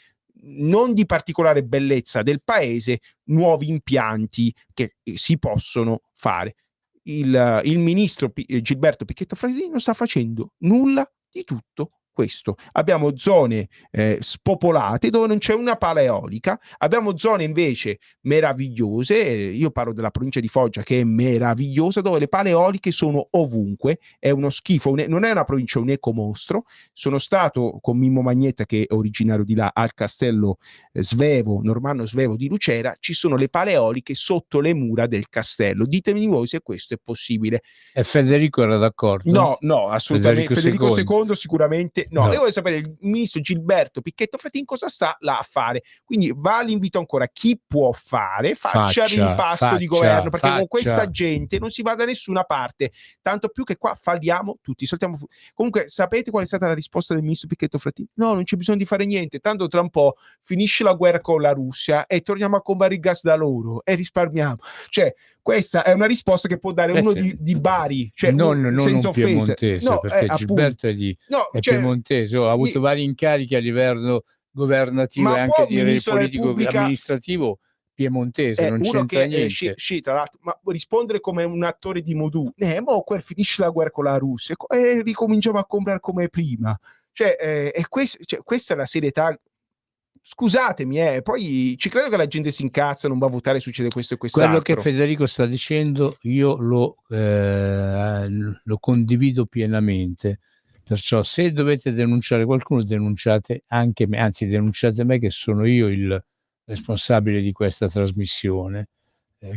S1: non di particolare bellezza del paese nuovi impianti che si possono fare. Il ministro Gilberto Pichetto Fratin non sta facendo nulla di tutto questo. Abbiamo zone spopolate dove non c'è una pala eolica, abbiamo zone invece meravigliose, io parlo della provincia di Foggia che è meravigliosa, dove le pale eoliche sono ovunque, è uno schifo, non è una provincia, è un ecomostro. Sono stato con Mimmo Magnetta, che è originario di là, al castello Normanno Svevo di Lucera, ci sono le pale eoliche sotto le mura del castello. Ditemi voi se questo è possibile.
S2: E Federico era d'accordo?
S1: No, assolutamente. Federico II sicuramente no. Io voglio sapere il ministro Gilberto Pichetto Fratin cosa sta là a fare. Quindi va l'invito ancora: chi può fare, faccia il rimpasto di governo, perché con questa gente non si va da nessuna parte, tanto più che qua falliamo tutti, saltiamo comunque. Sapete qual è stata la risposta del ministro Pichetto Fratin? No, non c'è bisogno di fare niente, tanto tra un po' finisce la guerra con la Russia e torniamo a comprare il gas da loro e risparmiamo. Cioè, questa è una risposta che può dare uno di Bari, cioè
S2: non senza un piemontese, no, perché Gilberto è piemontese, ha avuto vari incarichi a livello governativo e anche politico amministrativo piemontese, non c'entra niente.
S1: Tra l'altro, ma rispondere come un attore di Modù, finisce la guerra con la Russia e ricominciamo a comprare come prima. Questa è la serietà. Scusatemi, poi ci credo che la gente si incazza, non va a votare, succede questo e quest'altro.
S2: Quello che Federico sta dicendo io lo condivido pienamente. Perciò se dovete denunciare qualcuno, denunciate anche me, anzi denunciate me, che sono io il responsabile di questa trasmissione.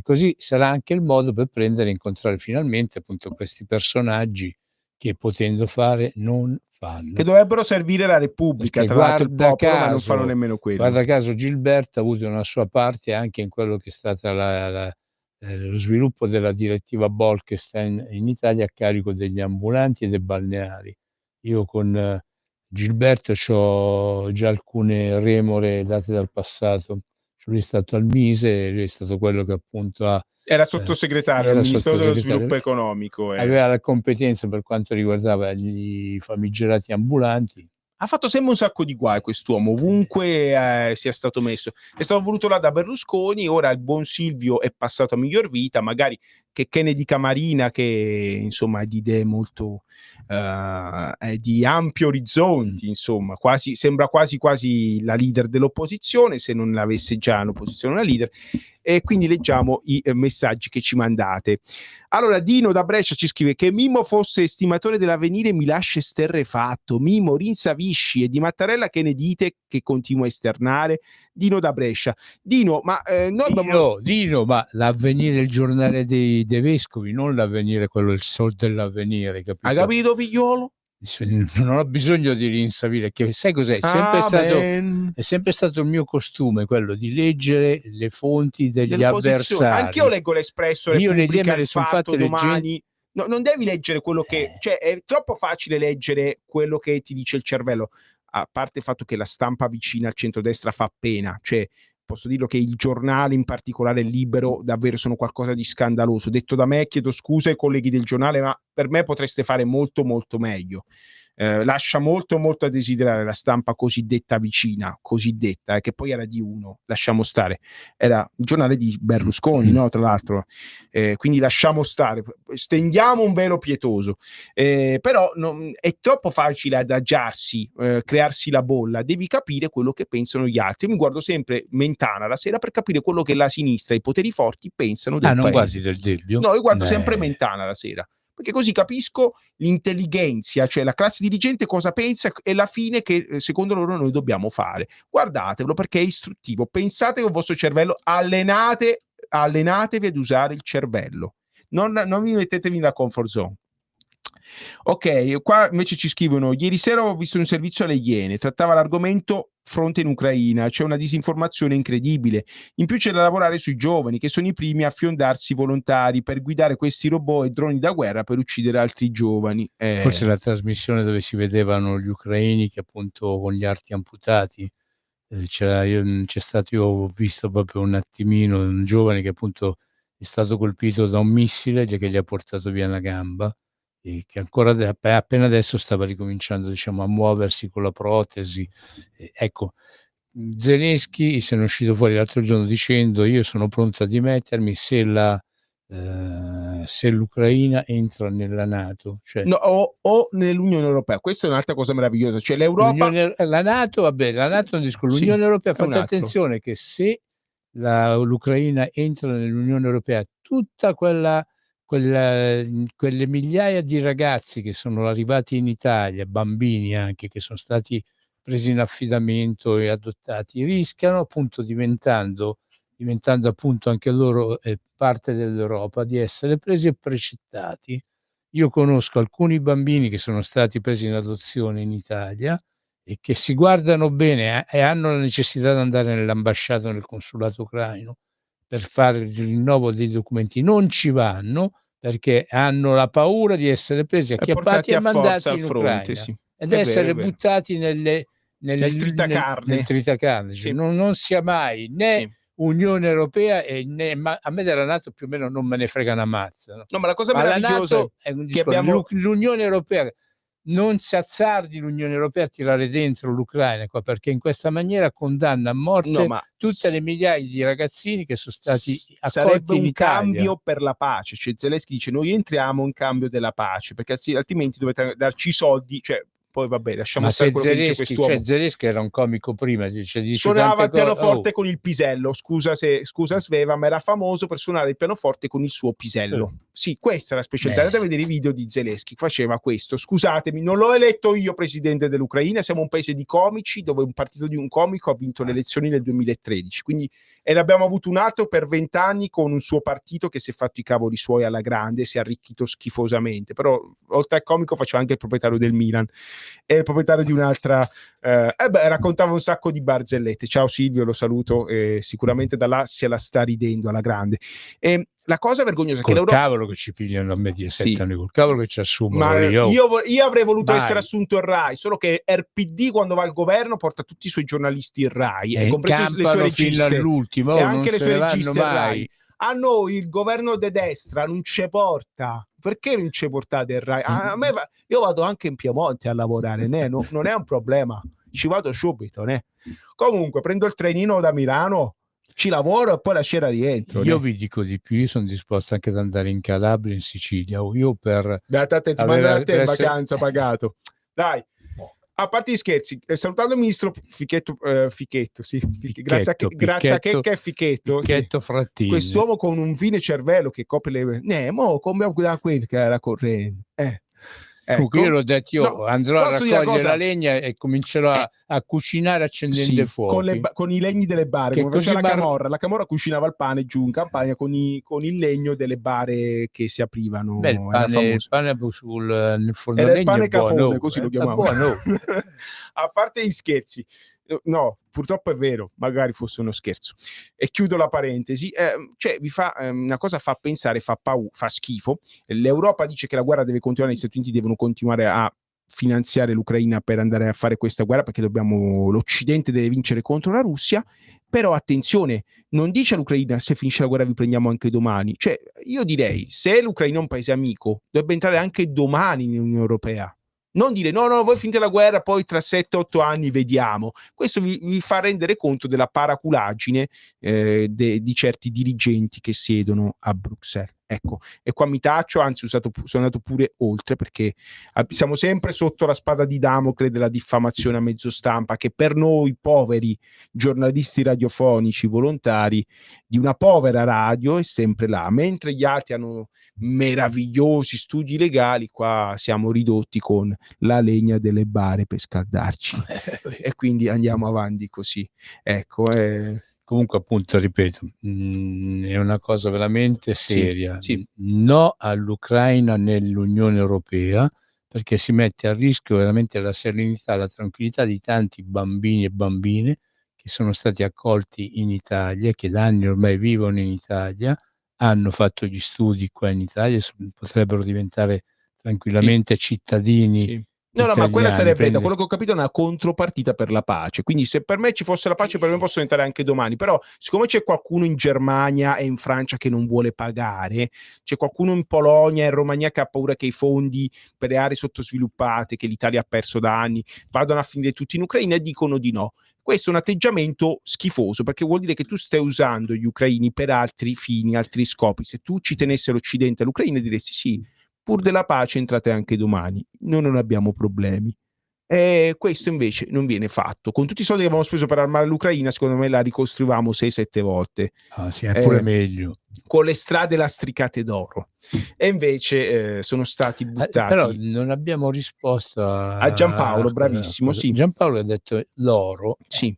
S2: Così sarà anche il modo per prendere e incontrare finalmente appunto questi personaggi che, potendo fare, non fanno.
S1: Che dovrebbero servire la Repubblica, perché, tra l'altro il popolo, ma non fanno nemmeno quello.
S2: Guarda caso Gilberto ha avuto una sua parte anche in quello che è stata lo sviluppo della direttiva Bolkestein in Italia a carico degli ambulanti e dei balneari. Io con Gilberto ho già alcune remore date dal passato. Lui è stato al Mise, lui è stato quello che appunto
S1: era sottosegretario al Ministero dello Sviluppo Economico.
S2: Aveva la competenza per quanto riguardava gli famigerati ambulanti.
S1: Ha fatto sempre un sacco di guai quest'uomo, ovunque sia stato messo. È stato voluto là da Berlusconi, ora il buon Silvio è passato a miglior vita, magari che Kennedy Camarina, che insomma è di idee molto è di ampi orizzonti, insomma, sembra quasi la leader dell'opposizione, se non l'avesse già in opposizione una leader. E quindi leggiamo i messaggi che ci mandate. Allora, Dino da Brescia ci scrive: che Mimmo fosse estimatore dell'Avvenire mi lascia esterrefatto. Mimmo, rinsavisci. E di Mattarella che ne dite, che continua a esternare? Dino da Brescia. Dino, ma
S2: Dino, ma l'Avvenire è il giornale dei vescovi, non l'Avvenire, quello il Sol dell'Avvenire, capito?
S1: Hai capito, figliolo?
S2: Non ho bisogno di rinsavire, che sai cos'è? È sempre stato il mio costume, quello di leggere le fonti degli avversari.
S1: Anch'io leggo l'Espresso,
S2: io le idee me
S1: le
S2: sono fatte
S1: domani. No, non devi leggere quello che... Cioè, è troppo facile leggere quello che ti dice il cervello, a parte il fatto che la stampa vicina al centrodestra fa pena. Cioè, posso dirlo che il giornale, in particolare il Libero, davvero sono qualcosa di scandaloso. Detto da me, chiedo scusa ai colleghi del giornale, ma per me potreste fare molto molto meglio. Lascia molto molto a desiderare la stampa cosiddetta vicina, che poi era di uno, lasciamo stare, era il giornale di Berlusconi, no? Tra l'altro, quindi lasciamo stare, stendiamo un velo pietoso, però è troppo facile adagiarsi, crearsi la bolla, devi capire quello che pensano gli altri. Io mi guardo sempre Mentana la sera per capire quello che la sinistra, i poteri forti pensano del
S2: non
S1: paese.
S2: Guardi del Debbio?
S1: No, io guardo sempre Mentana la sera, perché così capisco l'intelligenza, cioè la classe dirigente cosa pensa e la fine che secondo loro noi dobbiamo fare. Guardatevelo perché è istruttivo, pensate con il vostro cervello, allenatevi ad usare il cervello, non vi mettetevi nella comfort zone. Ok, qua invece ci scrivono: ieri sera ho visto un servizio alle Iene, trattava l'argomento fronte in Ucraina, c'è una disinformazione incredibile, in più c'è da lavorare sui giovani che sono i primi a fiondarsi volontari per guidare questi robot e droni da guerra per uccidere altri giovani.
S2: Forse la trasmissione dove si vedevano gli ucraini che appunto con gli arti amputati, io ho visto proprio un attimino un giovane che appunto è stato colpito da un missile che gli ha portato via una gamba e che ancora appena adesso stava ricominciando, diciamo, a muoversi con la protesi. Ecco, Zelensky se ne è uscito fuori l'altro giorno dicendo: io sono pronto a dimettermi se l'Ucraina entra nella NATO, cioè,
S1: o nell'Unione Europea. Questa è un'altra cosa meravigliosa, cioè l'Europa,
S2: la NATO, vabbè, la NATO non disco, l'Unione Europea, fate attenzione che se l'Ucraina entra nell'Unione Europea, tutta quelle migliaia di ragazzi che sono arrivati in Italia, bambini anche, che sono stati presi in affidamento e adottati, rischiano appunto diventando appunto anche loro parte dell'Europa, di essere presi e precettati. Io conosco alcuni bambini che sono stati presi in adozione in Italia e che si guardano bene e hanno la necessità di andare nell'ambasciata o nel consolato ucraino per fare il rinnovo dei documenti, non ci vanno perché hanno la paura di essere presi, acchiappati e mandati in Ucraina, sì, ed essere buttati nel tritacarne. Sì. Non sia mai né Unione Europea ma a me della NATO più o meno non me ne frega una mazza.
S1: No, ma la cosa meravigliosa
S2: è un discorso, l'Unione Europea non si azzardi l'Unione Europea a tirare dentro l'Ucraina qua, perché in questa maniera condanna a morte tutte le migliaia di ragazzini che sono stati accolti in Italia.
S1: Sarebbe un cambio per la pace, cioè Zelensky dice noi entriamo in cambio della pace, perché altrimenti dovete darci i soldi, cioè poi vabbè, lasciamo stare quello che dice quest'uomo.
S2: Cioè Zelensky era un comico prima,
S1: suonava il pianoforte con il pisello, scusa Sveva, ma era famoso per suonare il pianoforte con il suo pisello. Sì, questa è la specialità. Andate a vedere i video di Zelensky, faceva questo. Scusatemi, non l'ho eletto io presidente dell'Ucraina, siamo un paese di comici dove un partito di un comico ha vinto le elezioni nel 2013, quindi ne abbiamo avuto un altro per 20 anni con un suo partito che si è fatto i cavoli suoi alla grande, si è arricchito schifosamente, però oltre al comico faceva anche il proprietario del Milan. È il proprietario di un'altra raccontava un sacco di barzellette. Ciao Silvio, lo saluto, sicuramente da là se la sta ridendo alla grande. La cosa vergognosa è che l'Europa,
S2: cavolo che ci pigliano a Mediaset, col cavolo che ci assumono.
S1: Ma io avrei voluto essere assunto il Rai, solo che RPD quando va al governo porta tutti i suoi giornalisti in Rai, compreso le sue registe
S2: all'ultimo,
S1: e anche le sue registe Rai. A noi il governo de destra non ci porta. Perché non ci portate il Rai? A me io vado anche in Piemonte a lavorare, non è un problema, ci vado subito. Comunque prendo il trenino da Milano ci lavoro e poi la sera rientro.
S2: Io vi dico di più, io sono disposto anche ad andare in Calabria, in Sicilia, o io per...
S1: Ti mando a te in vacanza pagato. Dai. A parte gli scherzi, salutando il ministro Fichetto, sì, Grattachecca e Fichetto,
S2: Fichetto Frattini.
S1: Quest'uomo con un vino cervello che copre le... mo come da quel che era corrente.
S2: Ecco. Io l'ho detto, andrò a raccogliere la legna e comincerò a cucinare accendendo i fuochi.
S1: Con i legni delle bare, come faceva la Camorra cucinava il pane giù in campagna con il legno delle bare che si aprivano.
S2: Beh, il pane nel forno a legno,
S1: il pane cafone, così lo chiamavano. A parte gli scherzi, no, purtroppo è vero, magari fosse uno scherzo. E chiudo la parentesi, vi fa una cosa, fa pensare, fa schifo. L'Europa dice che la guerra deve continuare, gli Stati Uniti devono continuare a finanziare l'Ucraina per andare a fare questa guerra, perché l'Occidente deve vincere contro la Russia. Però attenzione, non dice all'Ucraina se finisce la guerra vi prendiamo anche domani. Cioè, io direi, se l'Ucraina è un paese amico, dovrebbe entrare anche domani nell'Unione Europea. Non dire no, voi finite la guerra, poi tra 7-8 anni vediamo. Questo vi fa rendere conto della paraculaggine di certi dirigenti che siedono a Bruxelles. Ecco, e qua mi taccio, anzi sono andato pure oltre, perché siamo sempre sotto la spada di Damocle della diffamazione a mezzo stampa, che per noi poveri giornalisti radiofonici volontari di una povera radio è sempre là, mentre gli altri hanno meravigliosi studi legali, qua siamo ridotti con la legna delle bare per scaldarci e quindi andiamo avanti così. Ecco,
S2: comunque, appunto, ripeto, è una cosa veramente seria.
S1: Sì.
S2: No all'Ucraina nell'Unione Europea, perché si mette a rischio veramente la serenità, la tranquillità di tanti bambini e bambine che sono stati accolti in Italia, che da anni ormai vivono in Italia, hanno fatto gli studi qua in Italia, potrebbero diventare tranquillamente cittadini.
S1: Sì. No, ma quella sarebbe, da quello che ho capito, una contropartita per la pace. Quindi se per me ci fosse la pace, per me possono entrare anche domani. Però siccome c'è qualcuno in Germania e in Francia che non vuole pagare, c'è qualcuno in Polonia e in Romania che ha paura che i fondi per le aree sottosviluppate, che l'Italia ha perso da anni, vadano a finire tutti in Ucraina, e dicono di no. Questo è un atteggiamento schifoso, perché vuol dire che tu stai usando gli ucraini per altri fini, altri scopi. Se tu ci tenesse l'Occidente all'Ucraina, diresti sì, pur della pace entrate anche domani, noi non abbiamo problemi. E questo invece non viene fatto. Con tutti i soldi che abbiamo speso per armare l'Ucraina, secondo me la ricostruivamo 6-7 volte.
S2: Sì, è pure meglio.
S1: Con le strade lastricate d'oro. E invece sono stati buttati.
S2: Però non abbiamo risposto
S1: a Giampaolo, bravissimo. Sì.
S2: Giampaolo ha detto l'oro.
S1: Sì.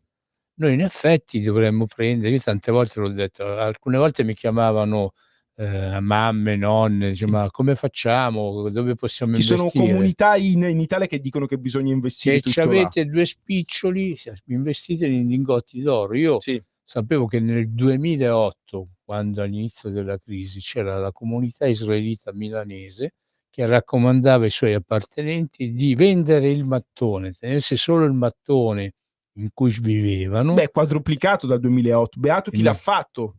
S2: Noi in effetti dovremmo prendere, io tante volte l'ho detto, alcune volte mi chiamavano mamme, nonne, dice, ma come facciamo, dove possiamo investire?
S1: Ci sono comunità in Italia che dicono che bisogna investire
S2: se avete 2 spiccioli, investite in lingotti d'oro. Io sapevo che nel 2008, quando all'inizio della crisi c'era la comunità israelita milanese che raccomandava ai suoi appartenenti di vendere il mattone, tenersi solo il mattone in cui vivevano.
S1: Beh, quadruplicato dal 2008, beato chi l'ha fatto.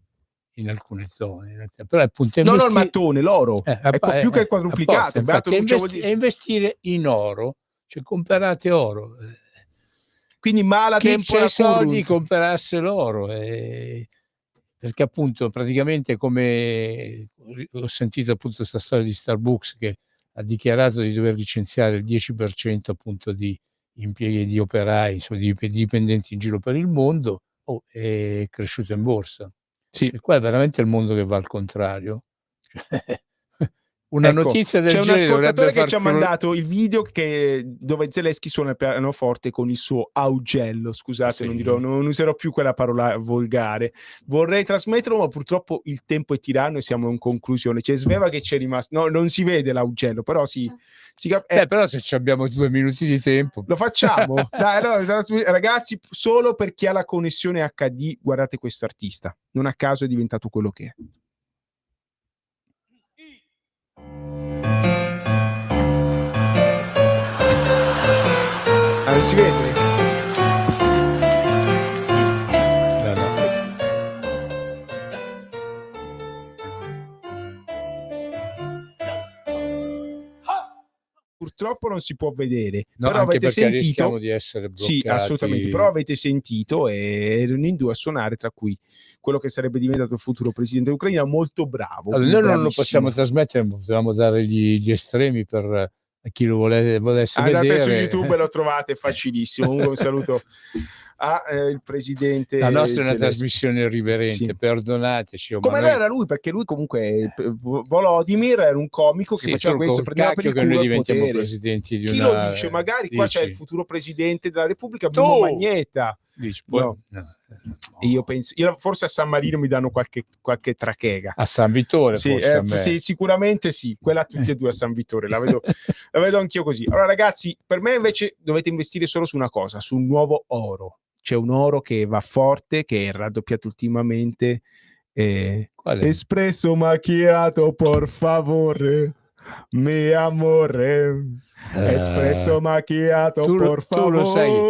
S2: In alcune zone, però appunto
S1: non il mattone, l'oro, più che quadruplicato.
S2: E investire in oro, cioè comprate oro.
S1: Quindi
S2: chi c'è i soldi comperasse l'oro, perché appunto praticamente, come ho sentito appunto questa storia di Starbucks che ha dichiarato di dover licenziare il 10% appunto di impieghi di operai, insomma, di dipendenti in giro per il mondo, è cresciuto in borsa.
S1: Sì.
S2: E qua è veramente il mondo che va al contrario. Una notizia del genere.
S1: C'è un ascoltatore che ci ha mandato il video dove Zelensky suona il pianoforte con il suo augello. Scusate, non userò più quella parola volgare. Vorrei trasmetterlo, ma purtroppo il tempo è tiranno e siamo in conclusione. C'è Sveva che c'è rimasto. No, non si vede l'augello, però
S2: però se abbiamo 2 minuti di tempo
S1: lo facciamo. Dai, allora, ragazzi, solo per chi ha la connessione HD, guardate questo artista. Non a caso è diventato quello che è. Si vede? purtroppo non si può vedere,
S2: no,
S1: però
S2: anche
S1: avete
S2: perché
S1: sentito,
S2: rischiamo di essere bloccati.
S1: Sì, assolutamente, però avete sentito e erano in 2 a suonare, tra cui quello che sarebbe diventato il futuro presidente dell'Ucraina, molto bravo.
S2: Allora, noi non lo possiamo trasmettere, potevamo dare gli estremi per chi lo volesse
S1: andate
S2: vedere.
S1: Su YouTube e lo trovate facilissimo. Un saluto il presidente.
S2: La nostra è una trasmissione irriverente, sì. Perdonateci.
S1: Come era lui, perché lui comunque Volodymyr era un comico che faceva questo, prendeva per il culo
S2: che noi
S1: il
S2: diventiamo
S1: potere.
S2: Presidenti di
S1: Chi
S2: una...
S1: lo dice? Magari qua c'è il futuro presidente della Repubblica,
S2: Bruno
S1: Magnetta.
S2: Dici, poi, no.
S1: Io penso, forse a San Marino mi danno qualche trachega.
S2: A San Vittore,
S1: sì,
S2: forse
S1: sì, sicuramente sì, quella tutti e due a San Vittore, la vedo anch'io così. Allora ragazzi, per me invece dovete investire solo su una cosa, su un nuovo oro. C'è un oro che va forte, che è raddoppiato ultimamente, espresso macchiato por favore, mi amore. Espresso macchiato por favore.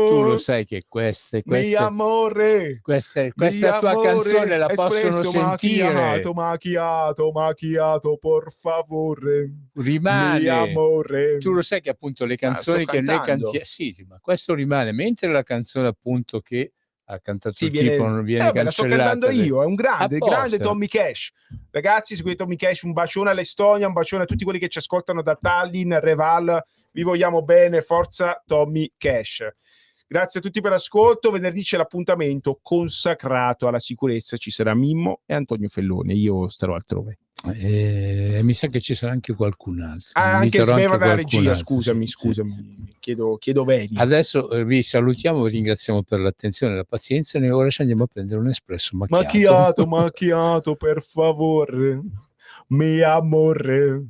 S2: Tu lo sai che queste
S1: mi amore,
S2: questa tua amore, canzone la possono sentire.
S1: Macchiato per favore,
S2: rimane,
S1: mi amore.
S2: Tu lo sai che appunto le canzoni che noi cantiamo, sì, ma questo rimane, mentre la canzone appunto che ha cantato il tipo non viene cancellata.
S1: La sto cantando io, è un grande Tommy Cash. Ragazzi, seguite Tommy Cash, un bacione all'Estonia, un bacione a tutti quelli che ci ascoltano da Tallinn, Reval, vi vogliamo bene, forza Tommy Cash. Grazie a tutti per l'ascolto, venerdì c'è l'appuntamento consacrato alla sicurezza, ci sarà Mimmo e Antonio Fellone, io starò altrove.
S2: Mi sa che ci sarà anche qualcun altro.
S1: Anche Sveva dalla regia, scusami, chiedo bene.
S2: Adesso vi salutiamo, vi ringraziamo per l'attenzione e la pazienza e ora ci andiamo a prendere un espresso macchiato.
S1: Macchiato per favore, mi amore.